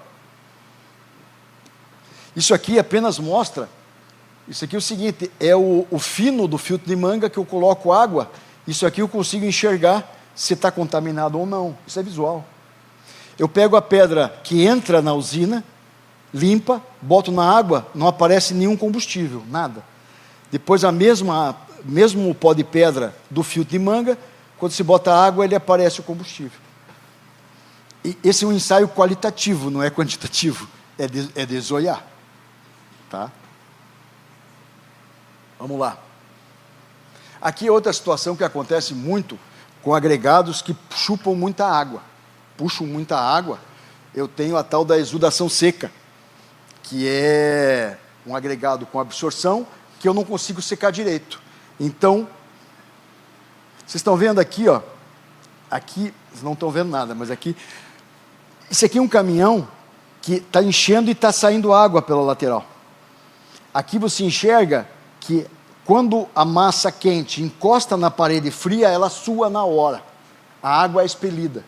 Isso aqui apenas mostra, isso aqui é o seguinte, é o fino do filtro de manga que eu coloco água, isso aqui eu consigo enxergar se está contaminado ou não, isso é visual. Eu pego a pedra que entra na usina, limpa, boto na água, não aparece nenhum combustível, nada. Depois mesmo pó de pedra do filtro de manga, quando se bota água, ele aparece o combustível. E esse é um ensaio qualitativo, não é quantitativo, é de zoiar. Tá? Vamos lá. Aqui é outra situação que acontece muito com agregados que chupam muita água. Puxam muita água. Eu tenho a tal da exudação seca, que é um agregado com absorção que eu não consigo secar direito. Então, vocês estão vendo aqui, ó, aqui, vocês não estão vendo nada, mas aqui, isso aqui é um caminhão que está enchendo e está saindo água pela lateral. Aqui você enxerga que quando a massa quente encosta na parede fria, ela sua na hora. A água é expelida.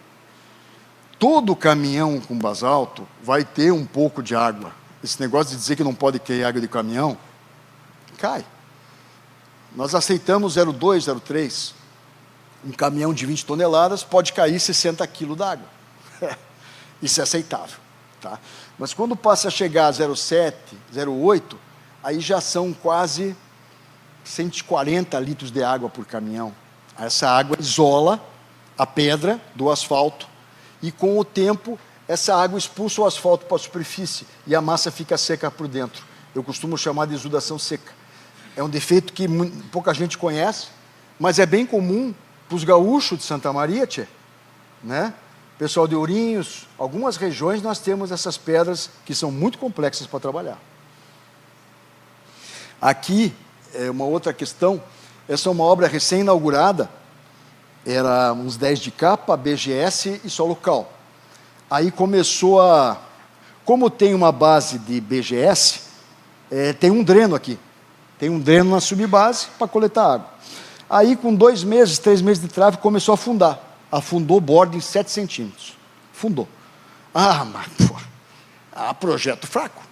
Todo caminhão com basalto vai ter um pouco de água. Esse negócio de dizer que não pode cair água de caminhão, cai. Nós aceitamos 0,2, 0,3. Um caminhão de 20 toneladas pode cair 60 quilos d'água. Isso é aceitável. Tá? Mas quando passa a chegar a 0,7, 0,8, aí já são quase 140 litros de água por caminhão. Essa água isola a pedra do asfalto e, com o tempo, essa água expulsa o asfalto para a superfície e a massa fica seca por dentro. Eu costumo chamar de exudação seca. É um defeito que pouca gente conhece, mas é bem comum para os gaúchos de Santa Maria, né? Pessoal de Ourinhos, algumas regiões nós temos essas pedras que são muito complexas para trabalhar. Aqui, é uma outra questão, essa é uma obra recém-inaugurada, era uns 10 de capa, BGS e solo cal. Aí começou como tem uma base de BGS, tem um dreno aqui, tem um dreno na subbase para coletar água. Aí com 2 meses, 3 meses de tráfego começou a afundar, afundou o bordo em 7 centímetros, afundou. Mas projeto fraco.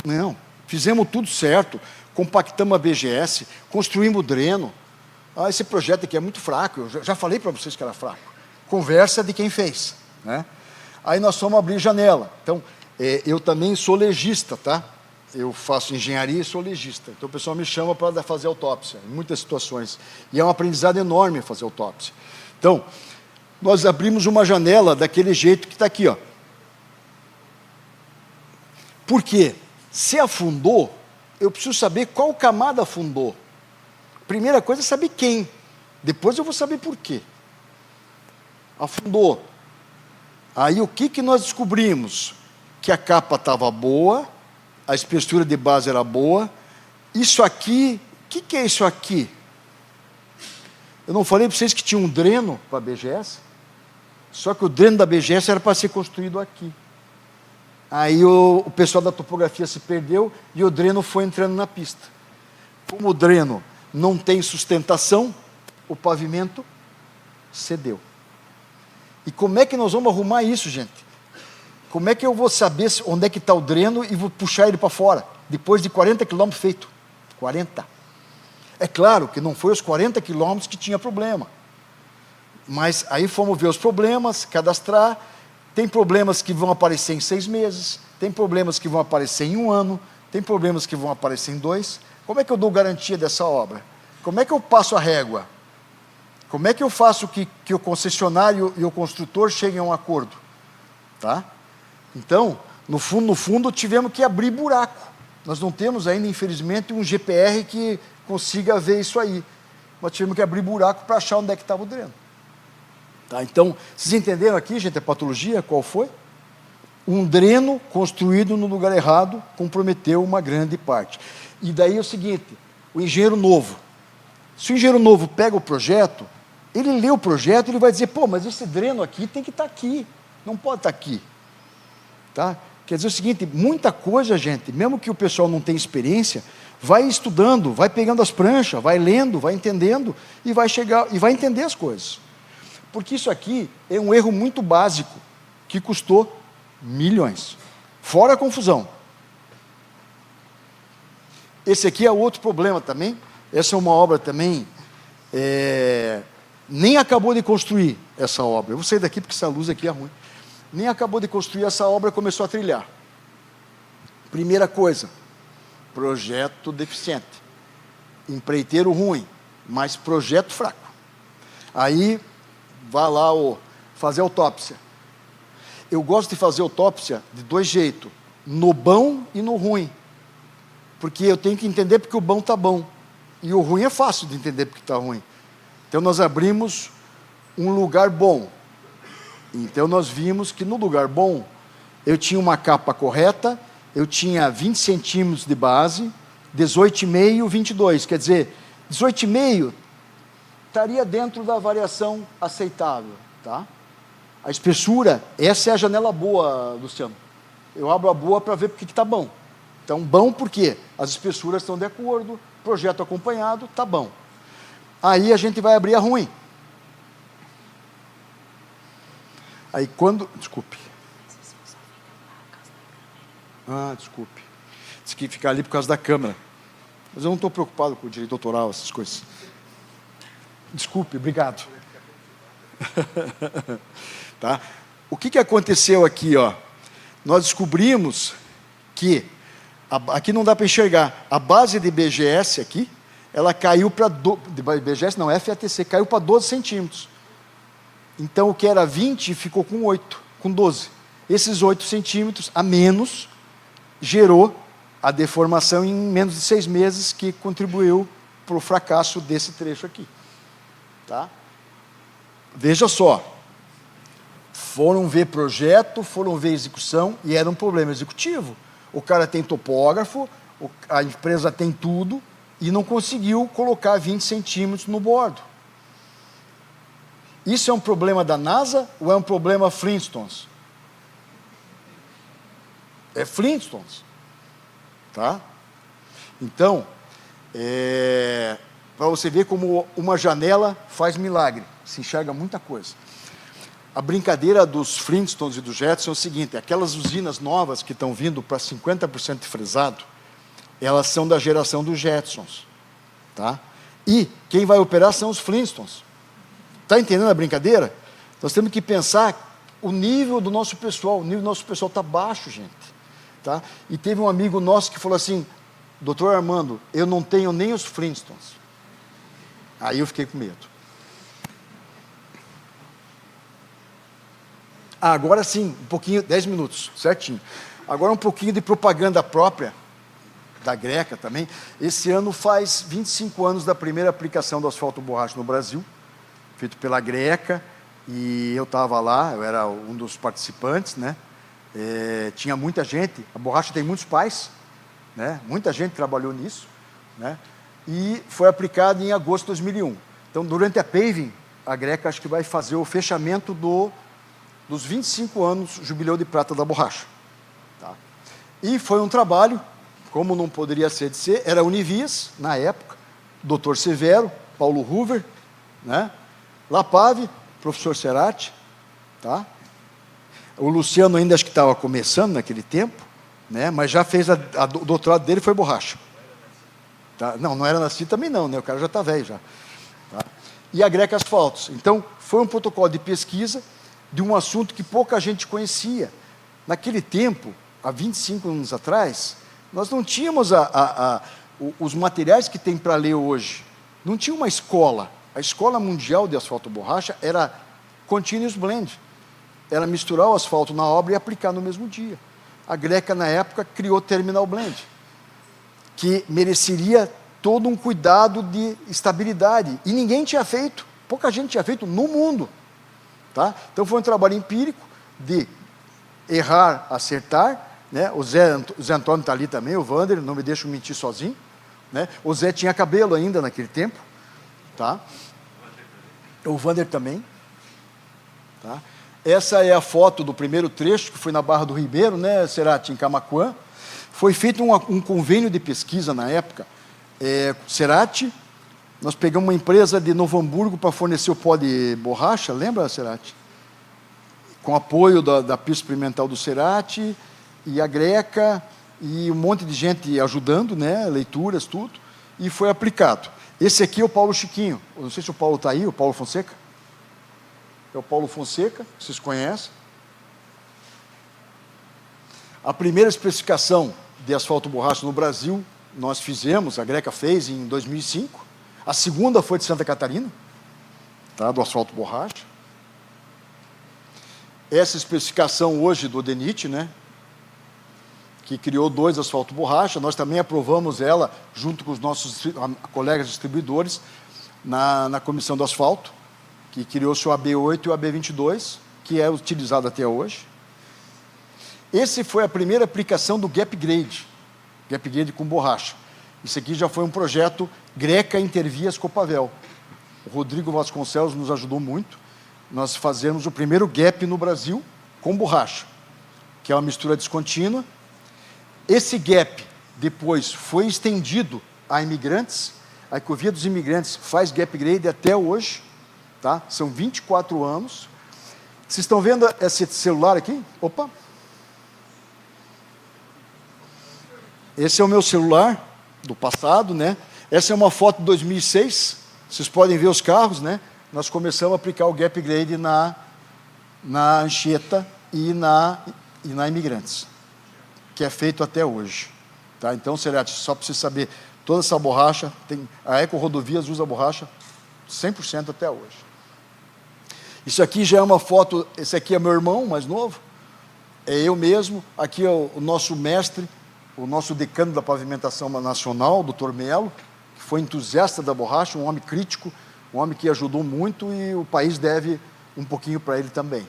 Não, fizemos tudo certo, compactamos a BGS, construímos o dreno. Esse projeto aqui é muito fraco, eu já falei para vocês que era fraco. Conversa de quem fez, né? Aí nós fomos abrir janela. Então, eu também sou legista, tá? Eu faço engenharia e sou legista. Então o pessoal me chama para fazer autópsia, em muitas situações. E é um aprendizado enorme fazer autópsia. Então, nós abrimos uma janela daquele jeito que está aqui, ó. Por quê? Se afundou, eu preciso saber qual camada afundou. Primeira coisa é saber quem. Depois eu vou saber por quê. Afundou. Aí o que nós descobrimos? Que a capa estava boa, a espessura de base era boa. Isso aqui, o que é isso aqui? Eu não falei para vocês que tinha um dreno para a BGS? Só que o dreno da BGS era para ser construído aqui. Aí o pessoal da topografia se perdeu e o dreno foi entrando na pista. Como o dreno não tem sustentação, o pavimento cedeu. E como é que nós vamos arrumar isso, gente? Como é que eu vou saber onde é que está o dreno e vou puxar ele para fora, depois de 40 quilômetros feito? 40. É claro que não foi os 40 quilômetros que tinha problema. Mas aí fomos ver os problemas, cadastrar. Tem problemas que vão aparecer em 6 meses, tem problemas que vão aparecer em 1 ano, tem problemas que vão aparecer em 2. Como é que eu dou garantia dessa obra? Como é que eu passo a régua? Como é que eu faço que o concessionário e o construtor cheguem a um acordo? Tá? Então, no fundo, tivemos que abrir buraco. Nós não temos ainda, infelizmente, um GPR que consiga ver isso aí. Mas tivemos que abrir buraco para achar onde é que estava o dreno. Tá? Então, vocês entenderam aqui, gente, a patologia, qual foi? Um dreno construído no lugar errado comprometeu uma grande parte. E daí é o seguinte, o engenheiro novo. Se o engenheiro novo pega o projeto, ele lê o projeto, ele vai dizer, pô, mas esse dreno aqui tem que estar aqui, não pode estar aqui. Tá? Quer dizer o seguinte, muita coisa, gente, mesmo que o pessoal não tenha experiência, vai estudando, vai pegando as pranchas, vai lendo, vai entendendo, e vai chegar, e vai entender as coisas. Porque isso aqui é um erro muito básico, que custou milhões. Fora a confusão. Esse aqui é outro problema também. Essa é uma obra também, nem acabou de construir essa obra. Eu vou sair daqui porque essa luz aqui é ruim. Nem acabou de construir essa obra, começou a trilhar. Primeira coisa, projeto deficiente. Empreiteiro ruim, mas projeto fraco. Aí, vai lá fazer autópsia. Eu gosto de fazer autópsia de 2 jeitos, no bom e no ruim. Porque eu tenho que entender porque o bom está bom. E o ruim é fácil de entender porque está ruim. Então nós abrimos um lugar bom. Então nós vimos que no lugar bom, eu tinha uma capa correta, eu tinha 20 centímetros de base, 18,5, 22. Quer dizer, 18,5 estaria dentro da variação aceitável. Tá? A espessura, essa é a janela boa, Luciano. Eu abro a boa para ver porque está bom. Então, bom porque as espessuras estão de acordo, projeto acompanhado, está bom. Aí a gente vai abrir a ruim. Aí quando... Desculpe. Desculpe. Disse que ficar ali por causa da câmera. Mas eu não estou preocupado com o direito autoral, essas coisas. Desculpe, obrigado. Tá? O que aconteceu aqui? Ó? Nós descobrimos que aqui não dá para enxergar. A base de BGS aqui, ela caiu para... BGS não, FATC, caiu para 12 centímetros. Então, o que era 20 ficou com 8, com 12. Esses 8 centímetros a menos gerou a deformação em menos de 6 meses, que contribuiu para o fracasso desse trecho aqui. Tá? Veja só. Foram ver projeto, foram ver execução, e era um problema executivo. O cara tem topógrafo, a empresa tem tudo, e não conseguiu colocar 20 centímetros no bordo. Isso é um problema da NASA ou é um problema Flintstones? É Flintstones. Tá? Então, para você ver como uma janela faz milagre, se enxerga muita coisa. A brincadeira dos Flintstones e do Jetson é o seguinte, aquelas usinas novas que estão vindo para 50% de fresado, elas são da geração dos Jetsons. Tá? E quem vai operar são os Flintstones. Está entendendo a brincadeira? Nós temos que pensar o nível do nosso pessoal. O nível do nosso pessoal está baixo, gente. Tá? E teve um amigo nosso que falou assim, doutor Armando, eu não tenho nem os Flintstones. Aí eu fiquei com medo. Agora sim, um pouquinho, 10 minutos, certinho. Agora um pouquinho de propaganda própria, da Greca também. Esse ano faz 25 anos da primeira aplicação do asfalto borracha no Brasil, feito pela Greca, e eu estava lá, eu era um dos participantes, né? Tinha muita gente, a borracha tem muitos pais, né? Muita gente trabalhou nisso, né? E foi aplicado em agosto de 2001. Então, durante a paving, a Greca acho que vai fazer o fechamento dos 25 anos jubileu de prata da borracha. Tá? E foi um trabalho, como não poderia ser de ser, era a Univias, na época, Dr. Severo, Paulo Hoover, né? Lapave, professor Cerati, tá? O Luciano ainda acho que estava começando naquele tempo, né? Mas já fez o doutorado dele foi borracha. Tá? Não era nascido também não, né? O cara já está velho já. Tá? E a Greca Asfaltos. Então, foi um protocolo de pesquisa de um assunto que pouca gente conhecia. Naquele tempo, há 25 anos atrás, nós não tínhamos os materiais que tem para ler hoje. Não tinha uma escola. A escola mundial de asfalto borracha era continuous blend. Era misturar o asfalto na obra e aplicar no mesmo dia. A Greca, na época, criou terminal blend, que mereceria todo um cuidado de estabilidade. E ninguém tinha feito, pouca gente tinha feito no mundo. Tá? Então foi um trabalho empírico de errar, acertar. Né? O Zé Antônio está ali também, o Vander, não me deixa mentir sozinho. Né? O Zé tinha cabelo ainda naquele tempo. Tá? O Vander também. Tá? Essa é a foto do primeiro trecho, que foi na Barra do Ribeiro, né, Cerati, em Camaquã. Foi feito um convênio de pesquisa na época. Cerati, nós pegamos uma empresa de Novo Hamburgo para fornecer o pó de borracha, lembra, Cerati? Com apoio da pista experimental do Cerati, e a Greca, e um monte de gente ajudando, né, leituras, tudo, e foi aplicado. Esse aqui é o Paulo Chiquinho. Eu não sei se o Paulo está aí, o Paulo Fonseca. É o Paulo Fonseca, vocês conhecem. A primeira especificação de asfalto borracha no Brasil, nós fizemos, a Greca fez em 2005. A segunda foi de Santa Catarina, tá, do asfalto borracha. Essa especificação hoje do DENIT, né, que criou 2 asfalto borracha, nós também aprovamos ela, junto com os nossos colegas distribuidores, na comissão do asfalto, que criou-se o AB8 e o AB22, que é utilizado até hoje. Esse foi a primeira aplicação do Gap Grade com borracha. Isso aqui já foi um projeto Greca Intervias Copavel. O Rodrigo Vasconcelos nos ajudou muito. Nós fazemos o primeiro Gap no Brasil com borracha, que é uma mistura descontínua. Esse Gap depois foi estendido a imigrantes. A Ecovia dos Imigrantes faz Gap Grade até hoje. Tá? São 24 anos. Vocês estão vendo esse celular aqui? Opa! Esse é o meu celular do passado, né? Essa é uma foto de 2006. Vocês podem ver os carros, né? Nós começamos a aplicar o Gap Grade na Anchieta e na Imigrantes, que é feito até hoje. Tá? Então, Cerati, só para você saber, toda essa borracha, a Eco Rodovias usa borracha 100% até hoje. Isso aqui já é uma foto, esse aqui é meu irmão mais novo, é eu mesmo, aqui é o nosso mestre, o nosso decano da pavimentação nacional, Dr. Melo, que foi entusiasta da borracha, um homem crítico, um homem que ajudou muito e o país deve um pouquinho para ele também.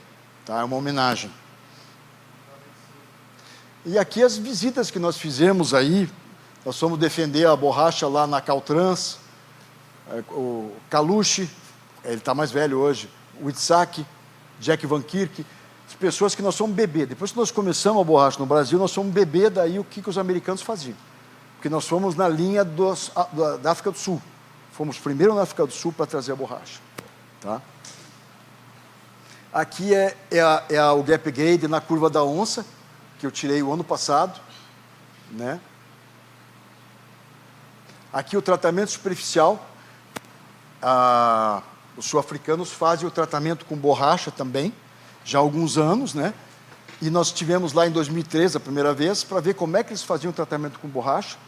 Tá? É uma homenagem. E aqui as visitas que nós fizemos aí, nós fomos defender a borracha lá na Caltrans, o Kalushi, ele está mais velho hoje, o Itzhak, Jack Van Kirk, as pessoas que nós somos bebê. Depois que nós começamos a borracha no Brasil, nós somos bebê daí o que os americanos faziam. Porque nós fomos na linha da África do Sul. Fomos primeiro na África do Sul para trazer a borracha. Tá? Aqui é o Gap Grade na curva da onça, que eu tirei o ano passado. Né? Aqui o tratamento superficial. Os sul-africanos fazem o tratamento com borracha também, já há alguns anos, né? E nós estivemos lá em 2013, a primeira vez, para ver como é que eles faziam o tratamento com borracha.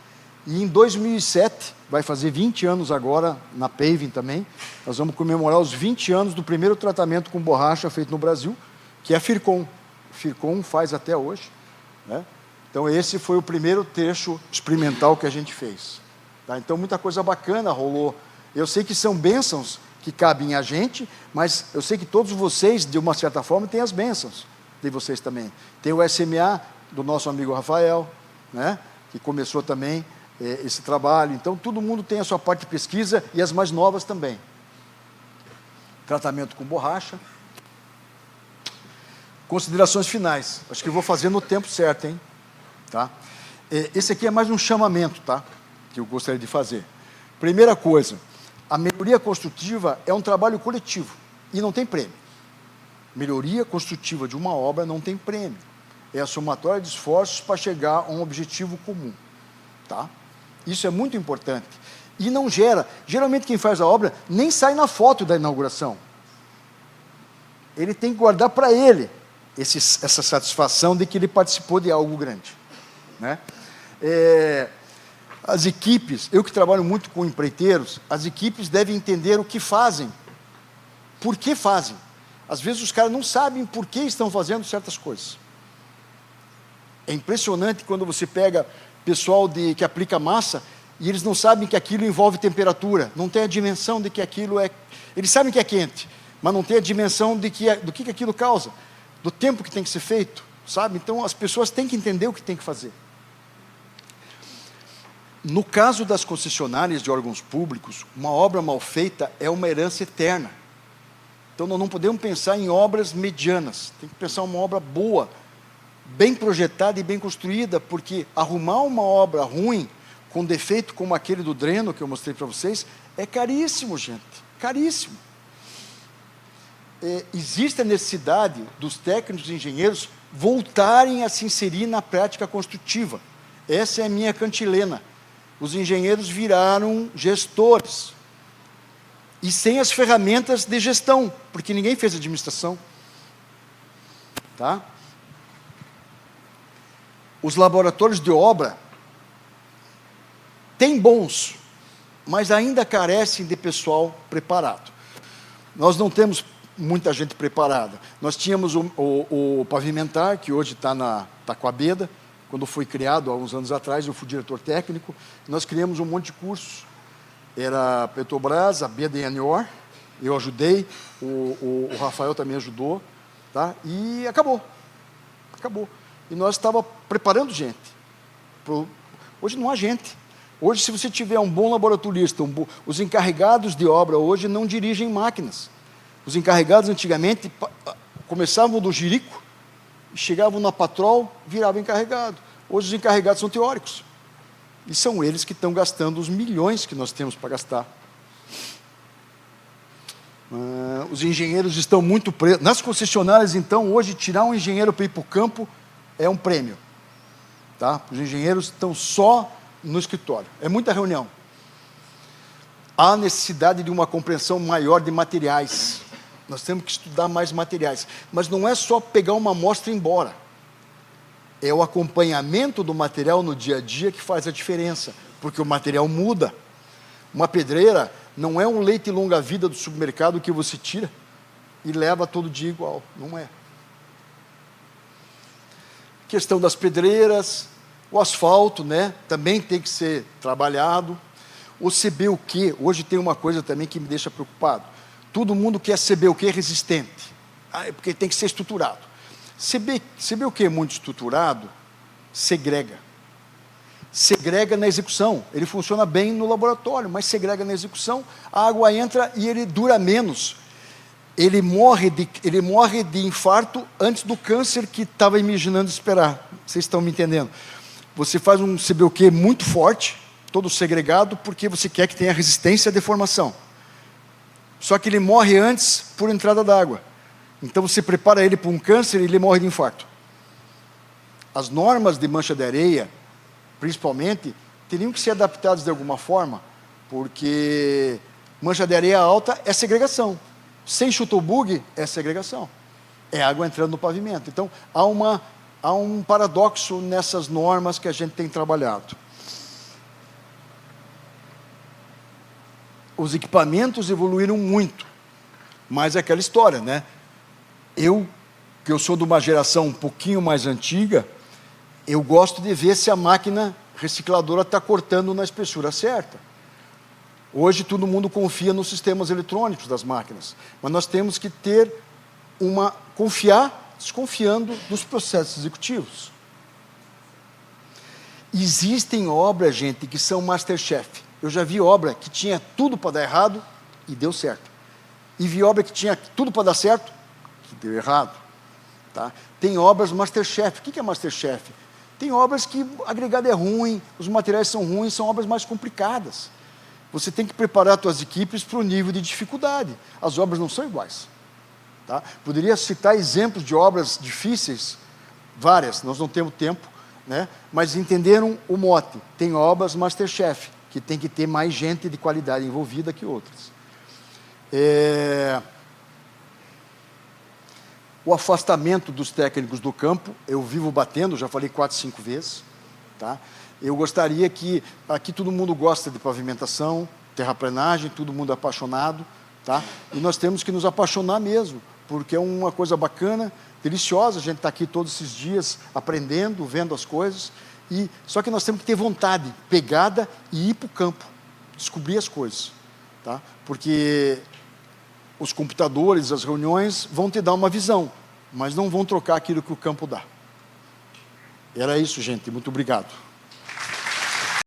E em 2007, vai fazer 20 anos agora, na paving também, nós vamos comemorar os 20 anos do primeiro tratamento com borracha feito no Brasil, que é a Fircon. Fircon faz até hoje, né? Então esse foi o primeiro trecho experimental que a gente fez. Tá? Então muita coisa bacana rolou. Eu sei que são bênçãos que cabem a gente, mas eu sei que todos vocês, de uma certa forma, têm as bênçãos de vocês também. Tem o SMA do nosso amigo Rafael, né, que começou também esse trabalho. Então, todo mundo tem a sua parte de pesquisa e as mais novas também. tratamento com borracha. Considerações finais. Acho que eu vou fazer no tempo certo, hein? Tá? Esse aqui é mais um chamamento, tá? Que eu gostaria de fazer. Primeira coisa, a melhoria construtiva é um trabalho coletivo e não tem prêmio. Melhoria construtiva de uma obra não tem prêmio. É a somatória de esforços para chegar a um objetivo comum. Tá? Isso é muito importante. E não gera... Geralmente quem faz a obra nem sai na foto da inauguração. Ele tem que guardar para ele essa satisfação de que ele participou de algo grande. Né? As equipes, eu que trabalho muito com empreiteiros, as equipes devem entender o que fazem. Por que fazem? Às vezes os caras não sabem por que estão fazendo certas coisas. É impressionante quando você pega pessoal que aplica massa e eles não sabem que aquilo envolve temperatura, não tem a dimensão de que aquilo é... Eles sabem que é quente, mas não tem a dimensão do que aquilo causa, do tempo que tem que ser feito, sabe? Então as pessoas têm que entender o que tem que fazer. No caso das concessionárias de órgãos públicos, uma obra mal feita é uma herança eterna. Então nós não podemos pensar em obras medianas, tem que pensar em uma obra boa, bem projetada e bem construída, porque arrumar uma obra ruim, com defeito como aquele do dreno que eu mostrei para vocês, é caríssimo, gente, caríssimo. Existe a necessidade dos técnicos e engenheiros voltarem a se inserir na prática construtiva. Essa é a minha cantilena. Os engenheiros viraram gestores. E sem as ferramentas de gestão, porque ninguém fez administração. Tá? Os laboratórios de obra têm bons, mas ainda carecem de pessoal preparado. Nós não temos muita gente preparada. Nós tínhamos o Pavimentar, que hoje está com a Beda. Quando foi criado, há uns anos atrás, eu fui diretor técnico. Nós criamos um monte de cursos. Era a Petrobras, a Beda e a Enior. Eu ajudei, o Rafael também ajudou. Tá? E acabou. Acabou. E nós estávamos preparando gente. Hoje não há gente. Hoje, se você tiver um bom laboratorista, os encarregados de obra hoje não dirigem máquinas. Os encarregados antigamente começavam do Jerico, chegavam na Patrol, viravam encarregado. Hoje os encarregados são teóricos. E são eles que estão gastando os milhões que nós temos para gastar. Os engenheiros estão muito presos. Nas concessionárias, então, hoje, tirar um engenheiro para ir para o campo é um prêmio. Tá? Os engenheiros estão só no escritório. É muita reunião. Há necessidade de uma compreensão maior de materiais. Nós temos que estudar mais materiais. Mas não é só pegar uma amostra e ir embora. É o acompanhamento do material no dia a dia que faz a diferença. Porque o material muda. Uma pedreira não é um leite longa-vida do supermercado que você tira e leva todo dia igual. Não é. Questão das pedreiras, o asfalto, né, também tem que ser trabalhado. O CBUQ, hoje tem uma coisa também que me deixa preocupado. Todo mundo quer CBUQ resistente, porque tem que ser estruturado. CBUQ muito estruturado, segrega. Segrega na execução. Ele funciona bem no laboratório, mas segrega na execução, a água entra e ele dura menos. Ele morre de infarto antes do câncer que estava imaginando esperar. Vocês estão me entendendo? Você faz um CBUQ muito forte, todo segregado, porque você quer que tenha resistência à deformação. Só que ele morre antes por entrada d'água. Então você prepara ele para um câncer e ele morre de infarto. As normas de mancha de areia, principalmente, teriam que ser adaptadas de alguma forma, porque mancha de areia alta é segregação. Sem chutobug é segregação. É água entrando no pavimento. Então, há um paradoxo nessas normas que a gente tem trabalhado. Os equipamentos evoluíram muito, mas é aquela história, né? Que eu sou de uma geração um pouquinho mais antiga, eu gosto de ver se a máquina recicladora está cortando na espessura certa. Hoje todo mundo confia nos sistemas eletrônicos das máquinas, mas nós temos que ter confiar desconfiando dos processos executivos. Existem obras, gente, que são Masterchef. Eu já vi obra que tinha tudo para dar errado e deu certo. E vi obra que tinha tudo para dar certo, que deu errado. Tá? Tem obras Masterchef. O que é Masterchef? Tem obras que o agregado é ruim, os materiais são ruins, são obras mais complicadas. Você tem que preparar as suas equipes para o nível de dificuldade. As obras não são iguais. Tá? Poderia citar exemplos de obras difíceis, várias, nós não temos tempo, né? Mas entenderam o mote. Tem obras Masterchef, que tem que ter mais gente de qualidade envolvida que outras. O afastamento dos técnicos do campo, eu vivo batendo, já falei 4, 5 vezes. Tá? Eu gostaria que, aqui todo mundo gosta de pavimentação, terraplenagem, todo mundo é apaixonado. Tá? E nós temos que nos apaixonar mesmo, porque é uma coisa bacana, deliciosa, a gente está aqui todos esses dias aprendendo, vendo as coisas. Só que nós temos que ter vontade, pegada e ir para o campo, descobrir as coisas. Tá? Porque os computadores, as reuniões vão te dar uma visão, mas não vão trocar aquilo que o campo dá. Era isso, gente. Muito obrigado.